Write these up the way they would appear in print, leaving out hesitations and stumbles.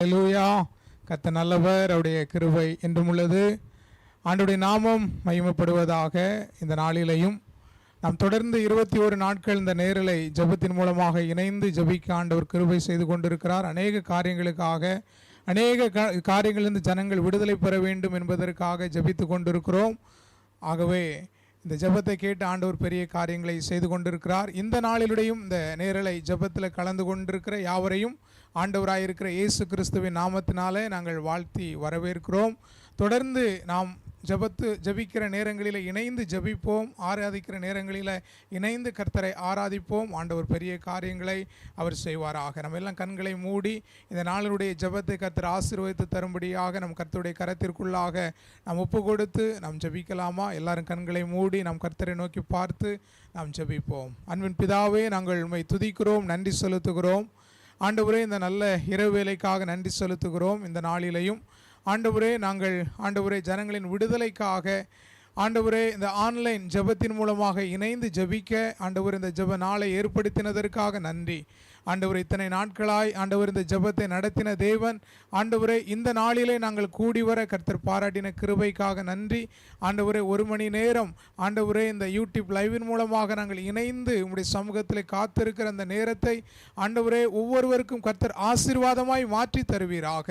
அல்லேலூயா. கர்த்தர் நல்லவர், அவருடைய கிருபை என்றும் உள்ளது. ஆண்டவருடைய நாமம் மகிமைப்படுவதாக. இந்த நாளிலையும் நாம் தொடர்ந்து 21 நாட்கள் இந்த நேரலை ஜெபத்தின் மூலமாக இணைந்து ஜெபிக்க ஆண்டவர் கிருபை செய்து கொண்டிருக்கிறார். அநேக காரியங்களுக்காக, அநேக காரியங்களிலிருந்து ஜனங்கள் விடுதலை பெற வேண்டும் என்பதற்காக ஜெபித்து கொண்டிருக்கிறோம். ஆகவே இந்த ஜெபத்தை கேட்டு ஆண்டவர் பெரிய காரியங்களை செய்து கொண்டிருக்கிறார். இந்த நாளிலுடையும் இந்த நேரலை ஜெபத்தில் கலந்து கொண்டிருக்கிற யாவரையும் ஆண்டவராயிருக்கிற இயேசு கிறிஸ்துவின் நாமத்தினாலே நாங்கள் வாழ்த்தி வரவேற்கிறோம். தொடர்ந்து நாம் ஜெபிக்கிற நேரங்களில் இணைந்து ஜெபிப்போம், ஆராதிக்கிற நேரங்களில் இணைந்து கர்த்தரை ஆராதிப்போம். ஆண்டவர் பெரிய காரியங்களை அவர் செய்வாராக. நம்ம எல்லாம் கண்களை மூடி இந்த நாளினுடைய ஜெபத்தை கர்த்தர் ஆசீர்வதித்து தரும்படியாக நம் கர்த்தருடைய கரத்திற்குள்ளாக நாம் ஒப்பு கொடுத்து நாம் ஜெபிக்கலாமா? எல்லாரும் கண்களை மூடி நாம் கர்த்தரை நோக்கி பார்த்து நாம் ஜெபிப்போம். அன்பின் பிதாவே, நாங்கள் உம்மை துதிக்கிறோம், நன்றி செலுத்துகிறோம். ஆண்டவரே, இந்த நல்ல இரவு வேளைக்காக நன்றி செலுத்துகிறோம். இந்த நாளிலையும் ஆண்டவரே, நாங்கள் ஜனங்களின் விடுதலைக்காக ஆண்டவரே இந்த ஆன்லைன் ஜெபத்தின் மூலமாக இணைந்து ஜெபிக்க ஆண்டவர் இந்த ஜெப நாளை ஏற்படுத்தினதற்காக நன்றி. ஆண்டவரே, இத்தனை நாட்களாய் ஆண்டவர் இந்த ஜெபத்தை நடத்தின தேவன், ஆண்டவரே இந்த நாளிலே நாங்கள் கூடி வர கர்த்தர் பாராட்டின கிருபைக்காக நன்றி. ஆண்டவரே, 1 மணி நேரம் ஆண்டவரே இந்த யூடியூப் லைவின் மூலமாக நாங்கள் இணைந்து உங்களுடைய சமூகத்தில் காத்திருக்கிற அந்த நேரத்தை ஆண்டவரே ஒவ்வொருவருக்கும் கர்த்தர் ஆசீர்வாதமாய் மாற்றி தருவீராக.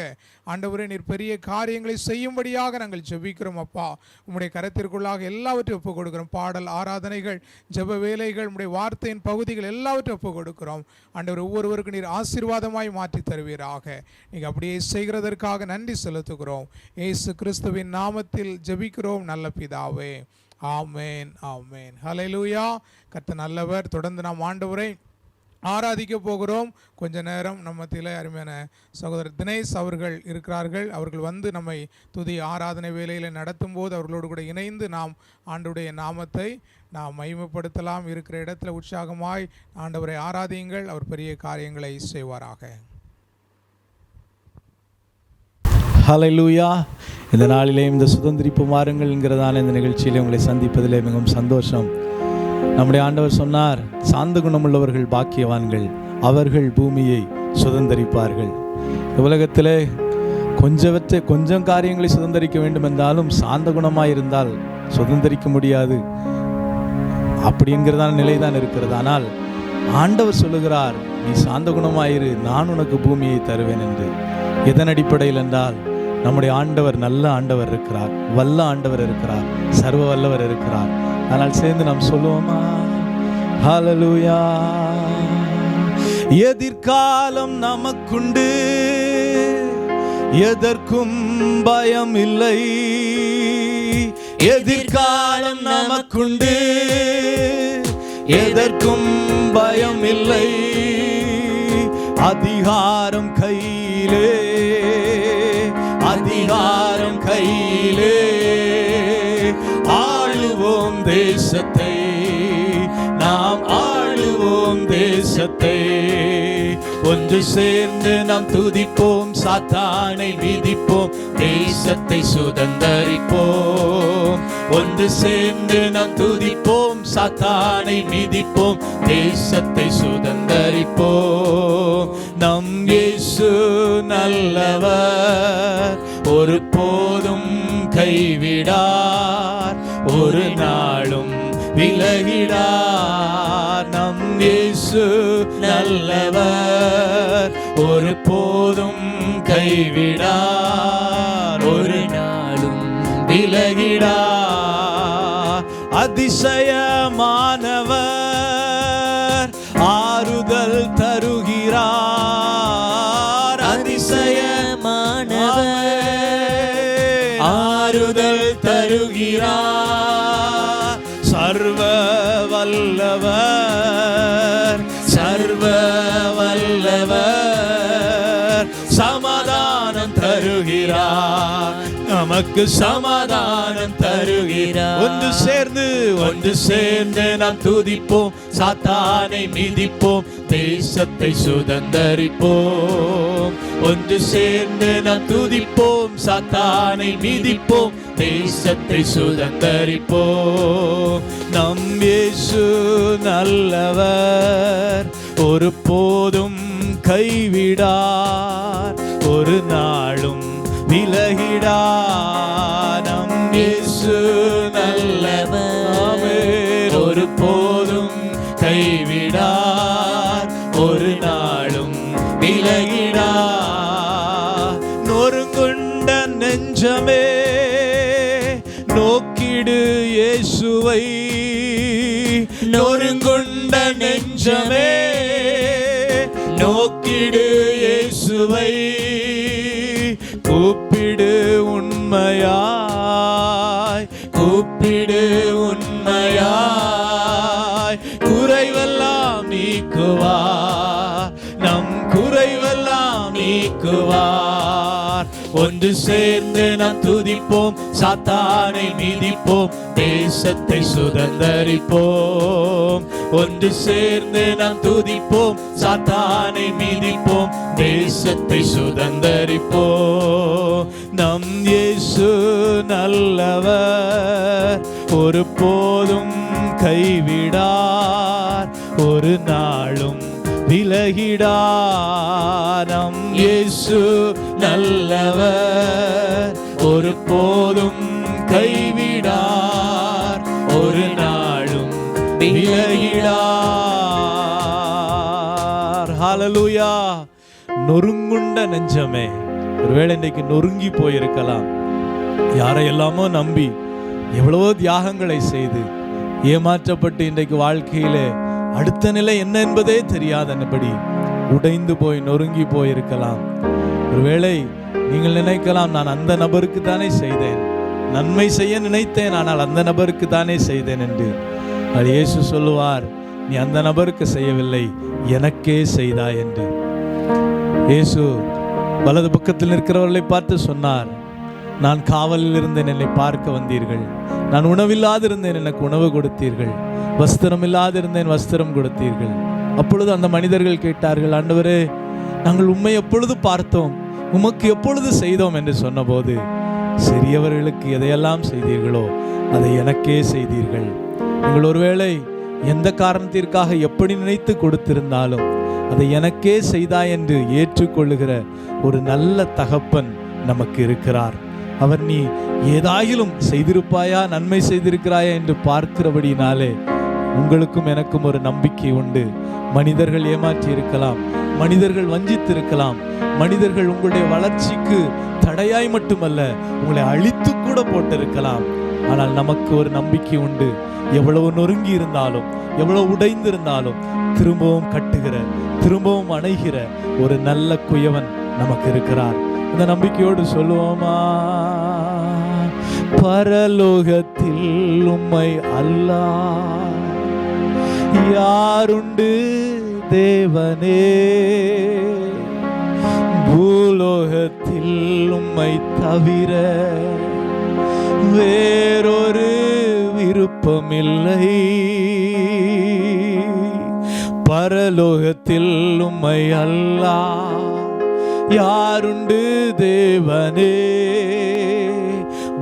ஆண்டவரே, நீர் பெரிய காரியங்களை செய்யும்படியாக நாங்கள் ஜெபிக்கிறோம் அப்பா. உம்முடைய கரத்திற்குள்ளாக எல்லாவற்றையும் ஒப்புக் கொடுக்கிறோம். பாடல், ஆராதனைகள், ஜெப வேலைகள், உம்முடைய வார்த்தையின் பகுதிகள் எல்லாவற்றையும் ஒப்புக் கொடுக்கிறோம். ஆண்டவர் ஒவ்வொருவருக்கு நீர் ஆசீர்வாதமாய் மாற்றி தருவீராக. நீங்கள் அப்படியே செய்கிறதற்காக நன்றி செலுத்துகிறோம். இயேசு கிறிஸ்துவின் நாமத்தில் ஜெபிக்கிறோம் நல்ல பிதாவே, ஆமேன், ஆமேன். ஹல்லேலூயா. கர்த்தர் நல்லவர். தொடர்ந்து நாம் ஆண்டவரை ஆராதிக்க போகிறோம். கொஞ்ச நேரம் நம்ம மத்தியில் அருமையான சகோதரர் தினேஷ் அவர்கள் இருக்கிறார்கள். அவர்கள் வந்து நம்மை துதி ஆராதனை வேலையில் நடத்தும் போது அவர்களோடு கூட இணைந்து நாம் ஆண்டவருடைய நாமத்தை நாம் மகிமைப்படுத்தலாம். இருக்கிற இடத்துல உற்சாகமாய் ஆண்டவரை ஆராதியுங்கள். அவர் பெரிய காரியங்களை செய்வாராக. ஹல்லேலூயா. இந்த நாளிலே இந்த சுதந்திரிப்பு மாறுங்கள் என்கிறதான இந்த நிகழ்ச்சியிலே உங்களை சந்திப்பதிலே மிகவும் சந்தோஷம். நம்முடைய ஆண்டவர் சொன்னார், சாந்த குணமுள்ளவர்கள் பாக்கியவான்கள், அவர்கள் பூமியை சுதந்தரிப்பார்கள். உலகத்திலே கொஞ்சம் காரியங்களை சுதந்தரிக்க வேண்டும் என்றாலும் சாந்த குணமாக இருந்தால் சுதந்தரிக்க முடியாது. அப்படி என்கிறதான நிலை தான் இருக்கிறது. ஆனால் ஆண்டவர் சொல்லுகிறார், நீ சாந்த குணமாயிரு, நான் உனக்கு பூமியை தருவேன் என்று. எதன் அடிப்படையில் என்றால், நம்முடைய ஆண்டவர் நல்ல ஆண்டவர் இருக்கிறார், வல்ல ஆண்டவர் இருக்கிறார், சர்வ வல்லவர் இருக்கிறார். ஆனால் சேர்ந்து நாம் சொல்லுவோமா? ஹல்லேலூயா. எதிர்காலம் நமக்குண்டு, எதற்கும் பயம் இல்லை. எதிர்காலம் நமக்குண்டு, எதற்கும் பயம் இல்லை. அதிகாரம் கையிலே, அதிகாரம் கையிலே. ஆளுவோம் தேசத்தை, நாம் ஆளுவோம் தேசத்தை. ஒன்று சேர்ந்து நாம் துதிப்போம், சாத்தானை மிதிப்போம், தேசத்தை சுதந்தரிப்போம். ஒன்று சேர்ந்து நாம் துதிப்போம், சாத்தானை மிதிப்போம், தேசத்தை சுதந்தரிப்போம். நம் இயேசு நல்லவர், ஒரு போதும் கைவிடார், ஒரு நாளும் விலகிடார். நம் இயேசு நல்லவர், ஒரு போதும் கைவிடார், ஒரு நாளும் விலகிடார். அதிசயமானவர், ஆறுதல் தருகிறார். அதிசயமானவர், ஆறுதல் தருகிறார். சர்வ வல்லவர், சர்வ வல்லவர், சமாதானம் தருகிறார், நமக்கு சமாதானம் தருகிறார். ஒன்று சேர்ந்து நாம் துதிப்போம், சாத்தானை மிதிப்போம், தேசத்தை சுதந்தரிப்போம். ஒன்று சேர்ந்து நாம் துதிப்போம், சாத்தானை மிதிப்போம், தேசத்தை சுதந்தரிப்போம். நம் இயேசு நல்லவர், ஒரு போதும் கைவிடார், ஒரு நாளும் விலகிடா. நம் இயேசு நல்லவர், ஒரு போதும் கைவிடார், ஒரு நாளும் விலகிடா. நொறுங்குண்ட நெஞ்சமே நோக்கிடு இயேசுவை, நொறுங்குண்ட நெஞ்சமே நோக்கிடு இயேசுவை. கூப்பிடு உண்மையாய், கூப்பிடு உண்மையாய், குறைவெல்லாம் நீக்குவார், நம் குறைவெல்லாம் நீக்குவார். ஒன்று சேர்ந்து நாம் துதிப்போம், சாத்தானை மீதிப்போம், தேசத்தை சுதந்தரிப்போம். ஒன்று சேர்ந்து நாம் துதிப்போம், சாத்தானை மீதிப்போம், தேசத்தை சுதந்தரிப்போம். நம் இயேசு நல்லவர், ஒரு போதும் கைவிடார், ஒரு நாளும் விலகிடார். நம் இயேசு நல்லவர், ஒரு போதும் கைவிடார், ஒரு நாளும் விலகிடார். ஹல்லேலூயா. நொறுங்குண்ட நெஞ்சமே, ஒருவேளை இன்றைக்கு நொறுங்கி போயிருக்கலாம். யாரையெல்லாமோ நம்பி எவ்வளவோ தியாகங்களை செய்து ஏமாற்றப்பட்டு இன்றைக்கு வாழ்க்கையிலே அடுத்த நிலை என்ன என்பதே தெரியாதபடி உடைந்து போய் நொறுங்கி போயிருக்கலாம். ஒருவேளை நீங்கள் நினைக்கலாம், நான் அந்த நபருக்கு தானே செய்தேன், நன்மை செய்ய நினைத்தேன், ஆனால் அந்த நபருக்கு தானே செய்தேன் என்று. அது இயேசு சொல்லுவார், நீ அந்த நபருக்கு செய்யவில்லை, எனக்கே செய்தாய் என்று. இயேசு வலது பக்கத்தில் இருக்கிறவர்களை பார்த்து சொன்னார், நான் காவலில் இருந்தேன், என்னை பார்க்க வந்தீர்கள். நான் உணவில்லாதிருந்தேன், எனக்கு உணவு கொடுத்தீர்கள். வஸ்திரம் இல்லாதிருந்தேன், வஸ்திரம் கொடுத்தீர்கள். அப்பொழுது அந்த மனிதர்கள் கேட்டார்கள், ஆண்டவரே, நாங்கள் உம்மை எப்பொழுது பார்த்தோம், உமக்கு எப்பொழுது செய்தோம் என்று சொன்னபோது, சிறியவர்களுக்கு எதையெல்லாம் செய்தீர்களோ அதை எனக்கே செய்தீர்கள். நீங்கள் ஒருவேளை எந்த காரணத்திற்காக எப்படி நினைத்து கொடுத்திருந்தாலும் அதை எனக்கே செய்தாய் என்று ஏற்றுக்கொள்ளுகிற ஒரு நல்ல தகப்பன் நமக்கு இருக்கிறார். அவர் நீ ஏதாயிலும் செய்திருப்பாயா, நன்மை செய்திருக்கிறாயா என்று பார்க்கிறபடினாலே உங்களுக்கும் எனக்கும் ஒரு நம்பிக்கை உண்டு. மனிதர்கள் ஏமாற்றி இருக்கலாம், மனிதர்கள் வஞ்சித்து இருக்கலாம், மனிதர்கள் உங்களுடைய வளர்ச்சிக்கு தடையாய் மட்டுமல்ல உங்களை அழித்து கூட போட்டிருக்கலாம். ஆனால் நமக்கு ஒரு நம்பிக்கை உண்டு. எவ்வளவு நொறுங்கி இருந்தாலும், எவ்வளவு உடைந்திருந்தாலும் திரும்பவும் கட்டுகிற, திரும்பவும் அணைகிற ஒரு நல்ல குயவன் நமக்கு இருக்கிறார். இந்த நம்பிக்கையோடு சொல்லுவோமா, பரலோகத்தில் உம்மை அல்லாஹ் யாருண்டு தேவனே, பூலோகத்தில் உம்மை தவிர வேறொரு விருப்பமில்லை. பரலோகத்தில் உம்மை அல்லாஹ் யாருண்டு தேவனே,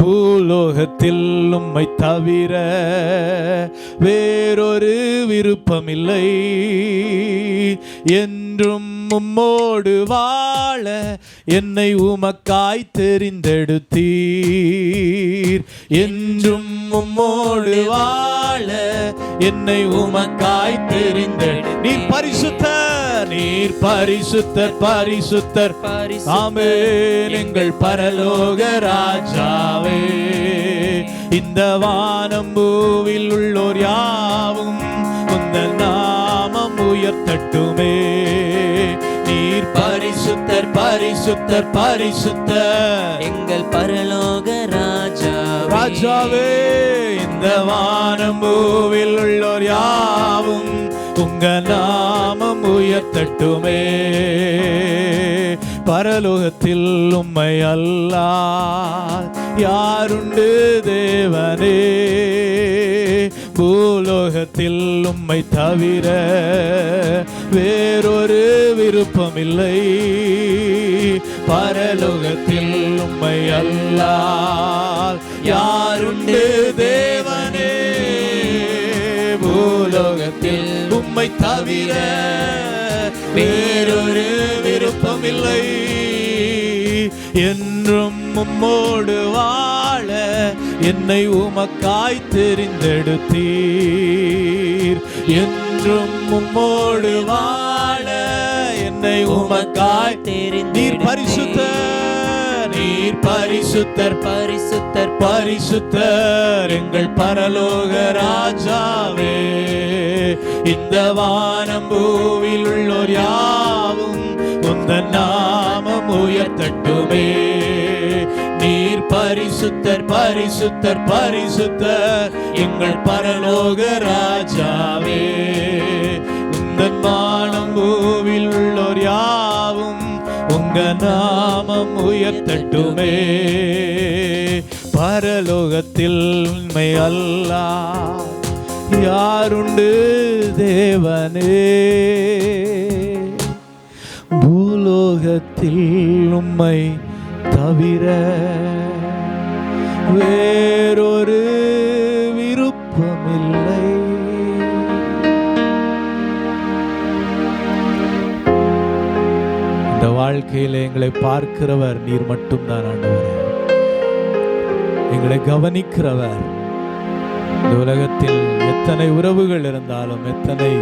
பூலோகத்தில் உம்மை தவிர வேறொரு விருப்பமில்லை. என்றும் உம்மோடு வாழ என்னை உமக்காய் தெரிந்தெடுத்தீர். என்றும் உம்மோடு வாழ என்னை உமக்காய் தெரிந்தெடு. நீர் பரிசுத்தர், நீர் பரிசுத்தர், பரிசுத்தர், ஆமென். எங்கள் பரலோக ராஜாவே, இந்த வானம் பூவில் உள்ளோர் யாவும் உந்தன் நாமம் உயர்த்தட்டுமே. நீர் பரிசுத்தர், பரிசுத்தர், பரிசுத்தர், எங்கள் பரலோக ராஜாவே. இந்த வானம் பூவில் உள்ளோர் யாவும் உங்க நாமம் உயர்த்தட்டுமே. பரலோகத்தில் உம்மை அல்லாஹ் யாருண்டு தேவனே, பூலோகத்தில் உம்மை தவிர வேறொரு விருப்பமில்லை. பரலோகத்தில் உம்மை அல்லாஹ் யாருண்டு தேவனே, பூலோகத்தில் உம்மை தவிர வேறொரு விருப்பமில்லை. என்றும் உம்மோடு வாழ என்னை உமக்காய் தெரிந்தெடுத்தீர். என்றும் உம்மோடு வாழ என்னை உமக்காய் நீர் பரிசுத்தர், நீர் பரிசுத்தர், பரிசுத்தர், பரிசுத்தர் எங்கள் பரலோக ராஜாவே. இந்த வானம் பூவில் உள்ளோர் யாவும் உந்தன் நாமம் உயர்த்தட்டுமே. நீர் பரிசுத்தர், பரிசுத்தர், பரிசுத்தர் எங்கள் பரலோக ராஜாவே. உந்தன் வானம் பூவில் உள்ளோர் யாவும் உங்க நாமம் உயர்த்தட்டுமே. பரலோகத்தில் உண்மை அல்லாஹ் யாருண்டு தேவனே, பூலோகத்தில் உம்மை தவிர வேறொரு விருப்பமில்லை. இந்த வாழ்க்கையில எங்களை பார்க்கிறவர் நீர் மட்டும்தான் ஆண்டவரே. எங்களை கவனிக்கிறவர். இந்த உலகத்தில் எத்தனை உறவுகள் இருந்தாலும், எத்தனை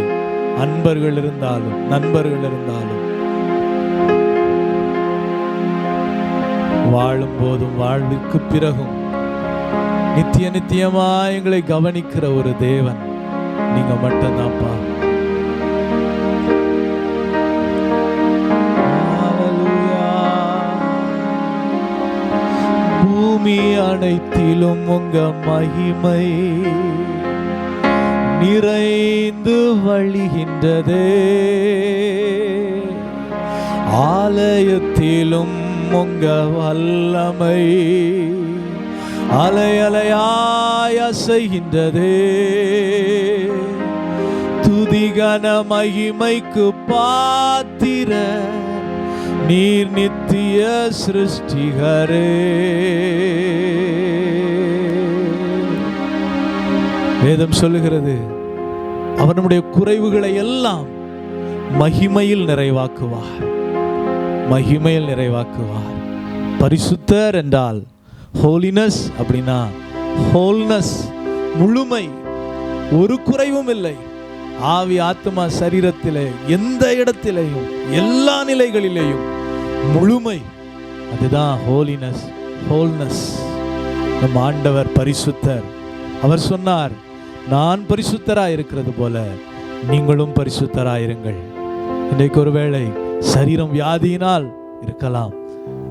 அன்பர்கள் இருந்தாலும், நண்பர்கள் இருந்தாலும், வாழும் போதும் வாழ்வுக்கு பிறகும் நித்திய நித்தியமா எங்களை கவனிக்கிற ஒரு தேவன் நீங்க மட்டும்தான்ப்பா. பூமி அனைத்திலும் உங்க மகிமை நிறைந்து வழிகின்றதே. ஆலயத்திலும் உங்க வல்லமை அலை அலையாய் அசைகின்றதே. துதிகன மகிமைக்கு பாத்திர நீர் நித்திய சிருஷ்டிகரே. வேதம் சொல்லுகிறது அவர் நம்முடைய குறைவுகளை எல்லாம் மகிமையில் நிறைவாக்குவார், மகிமையில் நிறைவாக்குவார். பரிசுத்தர் என்றால் ஹோலினஸ் அப்படின்னா ஹோல்னஸ், முழுமை, ஒரு குறைவும் இல்லை. ஆவி ஆத்மா சரீரத்திலே எந்த இடத்திலேயும் எல்லா நிலைகளிலேயும் முழுமை, அதுதான் ஹோலினஸ், ஹோல்னஸ். நம் ஆண்டவர் பரிசுத்தர். அவர் சொன்னார், நான் பரிசுத்தராய் இருக்கிறது போல நீங்களும் பரிசுத்தராயிருங்கள். இன்றைக்கு ஒருவேளை சரீரம் வியாதியினால் இருக்கலாம்,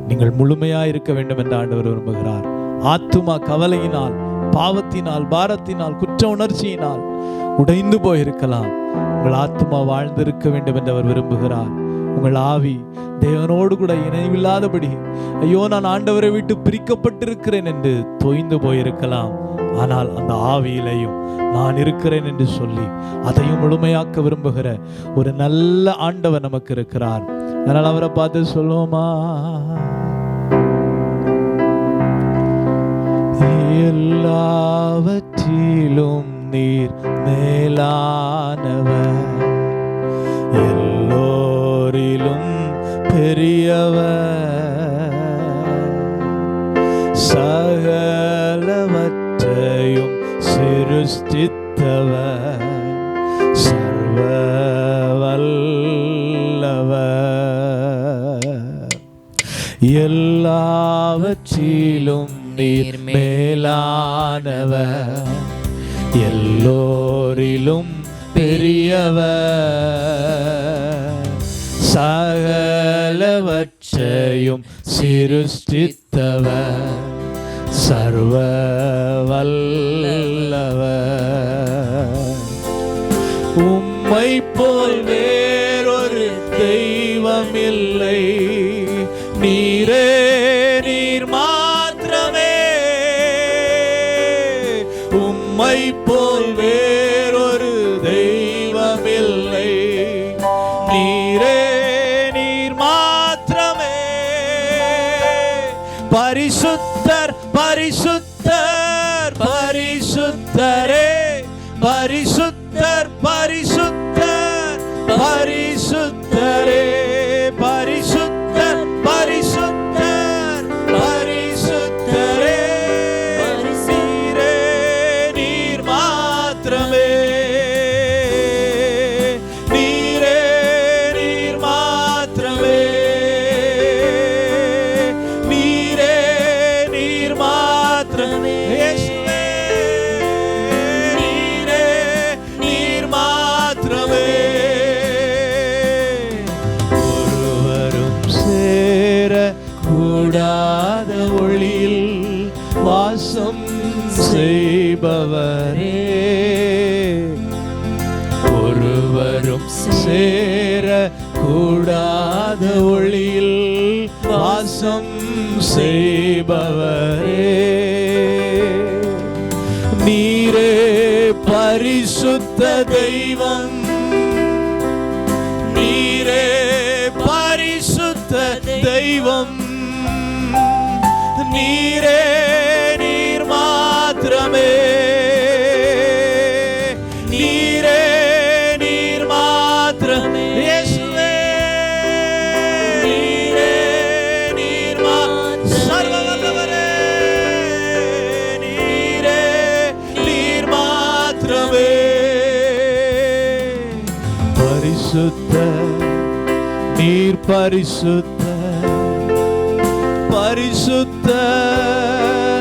நீங்கள் முழுமையாய் இருக்க வேண்டும் என்று ஆண்டவர் விரும்புகிறார். ஆத்துமா கவலையினால், பாவத்தினால், பாரத்தினால், குற்ற உணர்ச்சியினால் உடைந்து போயிருக்கலாம். உங்கள் ஆத்துமா வாழ்ந்திருக்க வேண்டும் என்று அவர் விரும்புகிறார். உங்கள் ஆவி தேவனோடு கூட இணைவில்லாதபடி, ஐயோ நான் ஆண்டவரை விட்டு பிரிக்கப்பட்டிருக்கிறேன் என்று தொய்ந்து போயிருக்கலாம். ஆனால் அந்த ஆவியிலையும் நான் இருக்கிறேன் என்று சொல்லி அதையும் முழுமையாக்க விரும்புகிற ஒரு நல்ல ஆண்டவர் நமக்கு இருக்கிறார். அதனால் அவரை பார்த்து சொல்லுவோமா, எல்லாவற்றிலும் நீர் மேலானவர், எல்லோரிலும் பெரியவர், சகலவற்றையும் சிருஷ்டித்தவர், சர்வ வல்லவர். எல்லாவற்றிலும் நீர் மேலானவர், எல்லோரிலும் பெரியவர், சகலவற்றையும் சிருஷ்டித்தவர், சர்வ வல்லவர். உம்மை போல் வேறொரு தெய்வமில்லை, நீரே நீர் மாத்திரமே. உம்மை போல் வேறொரு தெய்வமில்லை, நீரே நீர் மாத்திரமே. பரிசுத்தர் பரிசுத்தர் பரிசுத்தரே, பரிசுத்தர் பரிசுத்தர் பரிசுத்தரே, பரிசுத்தர் பரிசுத்தர் கூடாத ஒளியில் வாசம் செய்பவரே, ஒருவரும் சேர கூடாத ஒளியில் வாசம் செய்பவரே, நீரே பரிசுத்த தெய்வம், நீரே பரிசுத்த தெய்வம், நீரே நீர் மாத்திரமே, நீரே நீர் மாத்திரமே, இயேசுவே நீரே நீர் சர்வ வல்லவரே, நீரே நீர் மாத்திரமே, பரிசுத்த நீர் பரிசுத்த, பரிசுத்த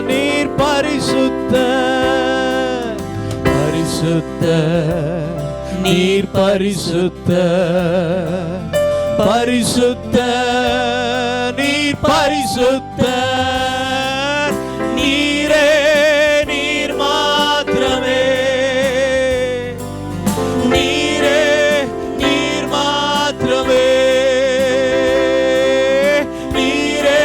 நீர் பரிசுத்த, பரிசுத்த நீர் பரிசுத்த, பரிசுத்த நீர் பரிசுத்த, நீரே நீர் மாத்திரமே, நீரே நீர் மாத்திரமே, நீரே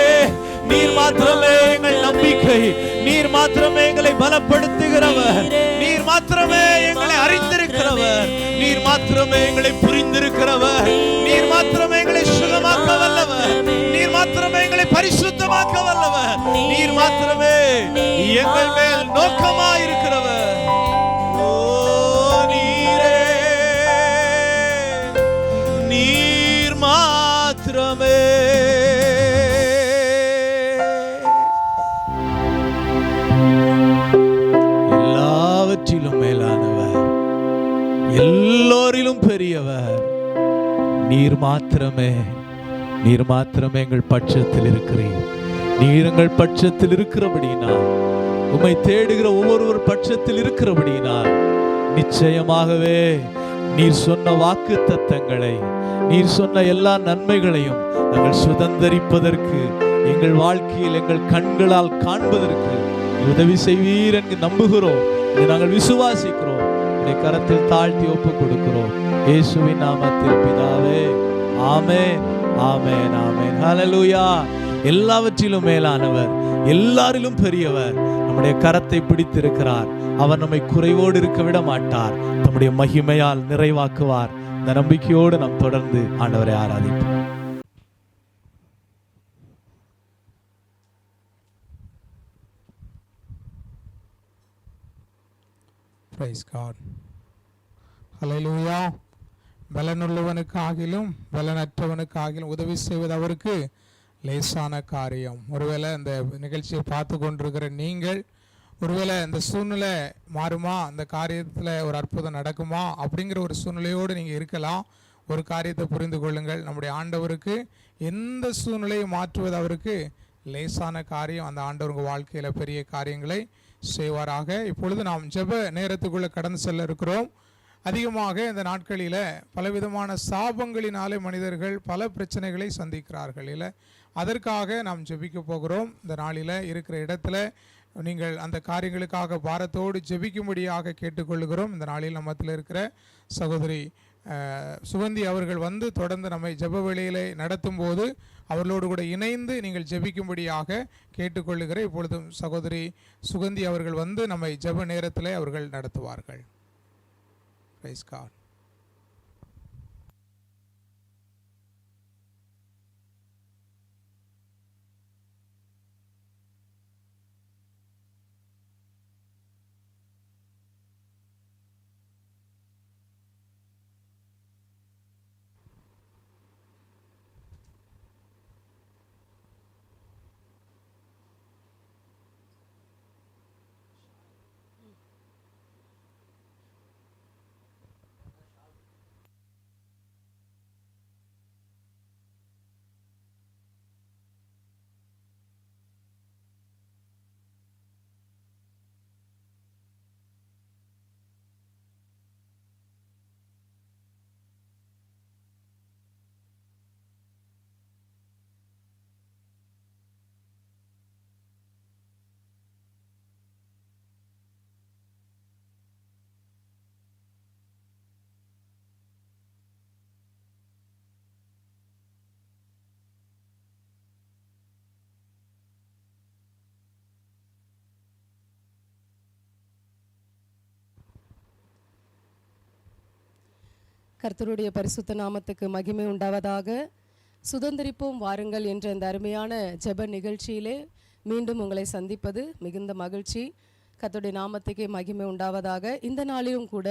நீர் மாத்திரமே எங்கள் நம்பிக்கை, நீர் மாத்திரமே எங்களை பலப்படுத்துகிறவர், நீர் மாத்திரமே எங்களை அறிந்திருக்கிறவர், நீர் மாத்திரமே எங்களை புரிந்திருக்கிறவர், நீர் மாத்திரமே எங்களை சுகமாக்க வல்லவர், நீர் மாத்திரமே எங்களை பரிசுத்தமாக்க வல்லவர், நீர் மாத்திரமே எங்கள் மேல் நோக்கமாயிருக்கிறவர். ஓ நீரே நீர் மாத்திரமே. எல்லாவற்றிலும் மேலானவர், எல்லோரிலும் பெரியவர், நீர் மாத்திரமே, நீர் மாத்திரமே எங்கள் பட்சத்தில் இருக்கிறீர். நீர் எங்கள் பட்சத்தில் இருக்கிறபடியினால், உம்மை தேடுகிற ஒவ்வொரு பட்சத்தில் இருக்கிறபடியினால், நிச்சயமாகவே நீர் சொன்ன வாக்கு தத்தங்களை, நீர் சொன்ன எல்லா நன்மைகளையும் நாங்கள் சுதந்தரிப்பதற்கு, எங்கள் வாழ்க்கையில் எங்கள் கண்களால் காண்பதற்கு உதவி செய்வீர் என்று நம்புகிறோம். இதை நாங்கள் விசுவாசிக்கிறோம். இதை கரத்தில் தாழ்த்தி ஒப்பு கொடுக்கிறோம். இயேசுவின் நாமத்தில் பிதாவே, ஆமென், ஆமென், ஆமென். ஹல்லேலூயா. எல்லாவற்றிலும் மேலானவர், எல்லாரிலும் பெரியவர் நம்முடைய கரத்தை பிடித்திருக்கிறார். அவர் நம்மை குறைவோடு இருக்க விட மாட்டார். தம்முடைய மகிமையால் நிறைவாக்குவார். இந்த நம்பிக்கையோடு நாம் தொடர்ந்து ஆண்டவரை ஆராதிப்போம். Praise God. Hallelujah. பலனுள்ளவனுக்காகிலும் பலனற்றவனுக்காகிலும் உதவி செய்வது அவருக்கு லேசான காரியம். ஒருவேளை இந்த நிகழ்ச்சியை பார்த்து கொண்டிருக்கிற நீங்கள், ஒருவேளை இந்த சூழ்நிலை மாறுமா, அந்த காரியத்தில் ஒரு அற்புதம் நடக்குமா அப்படிங்கிற ஒரு சூழ்நிலையோடு நீங்கள் இருக்கலாம். ஒரு காரியத்தை புரிந்து கொள்ளுங்கள், நம்முடைய ஆண்டவருக்கு எந்த சூழ்நிலையை மாற்றுவது அவருக்கு லேசான காரியம். அந்த ஆண்டவருக்கு வாழ்க்கையில் பெரிய காரியங்களை செய்வாராக. இப்பொழுது நாம் ஜெப நேரத்துக்குள்ளே கடந்து செல்ல இருக்கிறோம். அதிகமாக இந்த நாட்களில் பலவிதமான சாபங்களினாலே மனிதர்கள் பல பிரச்சனைகளை சந்திக்கிறார்கள். இல்லை, அதற்காக நாம் ஜெபிக்க போகிறோம். இந்த நாளில் இருக்கிற இடத்துல நீங்கள் அந்த காரியங்களுக்காக பாரத்தோடு ஜெபிக்கும்படியாக கேட்டுக்கொள்கிறோம். இந்த நாளில் நம்மத்தில் இருக்கிற சகோதரி சுகந்தி அவர்கள் வந்து தொடர்ந்து நம்மை ஜெப வேளையிலே நடத்தும் போது அவர்களோடு கூட இணைந்து நீங்கள் ஜெபிக்கும்படியாக கேட்டுக்கொள்ளுகிற. இப்பொழுதும் சகோதரி சுகந்தி அவர்கள் வந்து நம்மை ஜெப நேரத்திலே அவர்கள் நடத்துவார்கள். Praise God. கர்த்தருடைய பரிசுத்த நாமத்துக்கு மகிமை உண்டாவதாக. சுதந்திரிப்போம் வாருங்கள் என்ற இந்த அருமையான ஜெப நிகழ்ச்சியிலே மீண்டும் உங்களை சந்திப்பது மிகுந்த மகிழ்ச்சி. கர்த்தருடைய நாமத்துக்கு மகிமை உண்டாவதாக. இந்த நாளிலும் கூட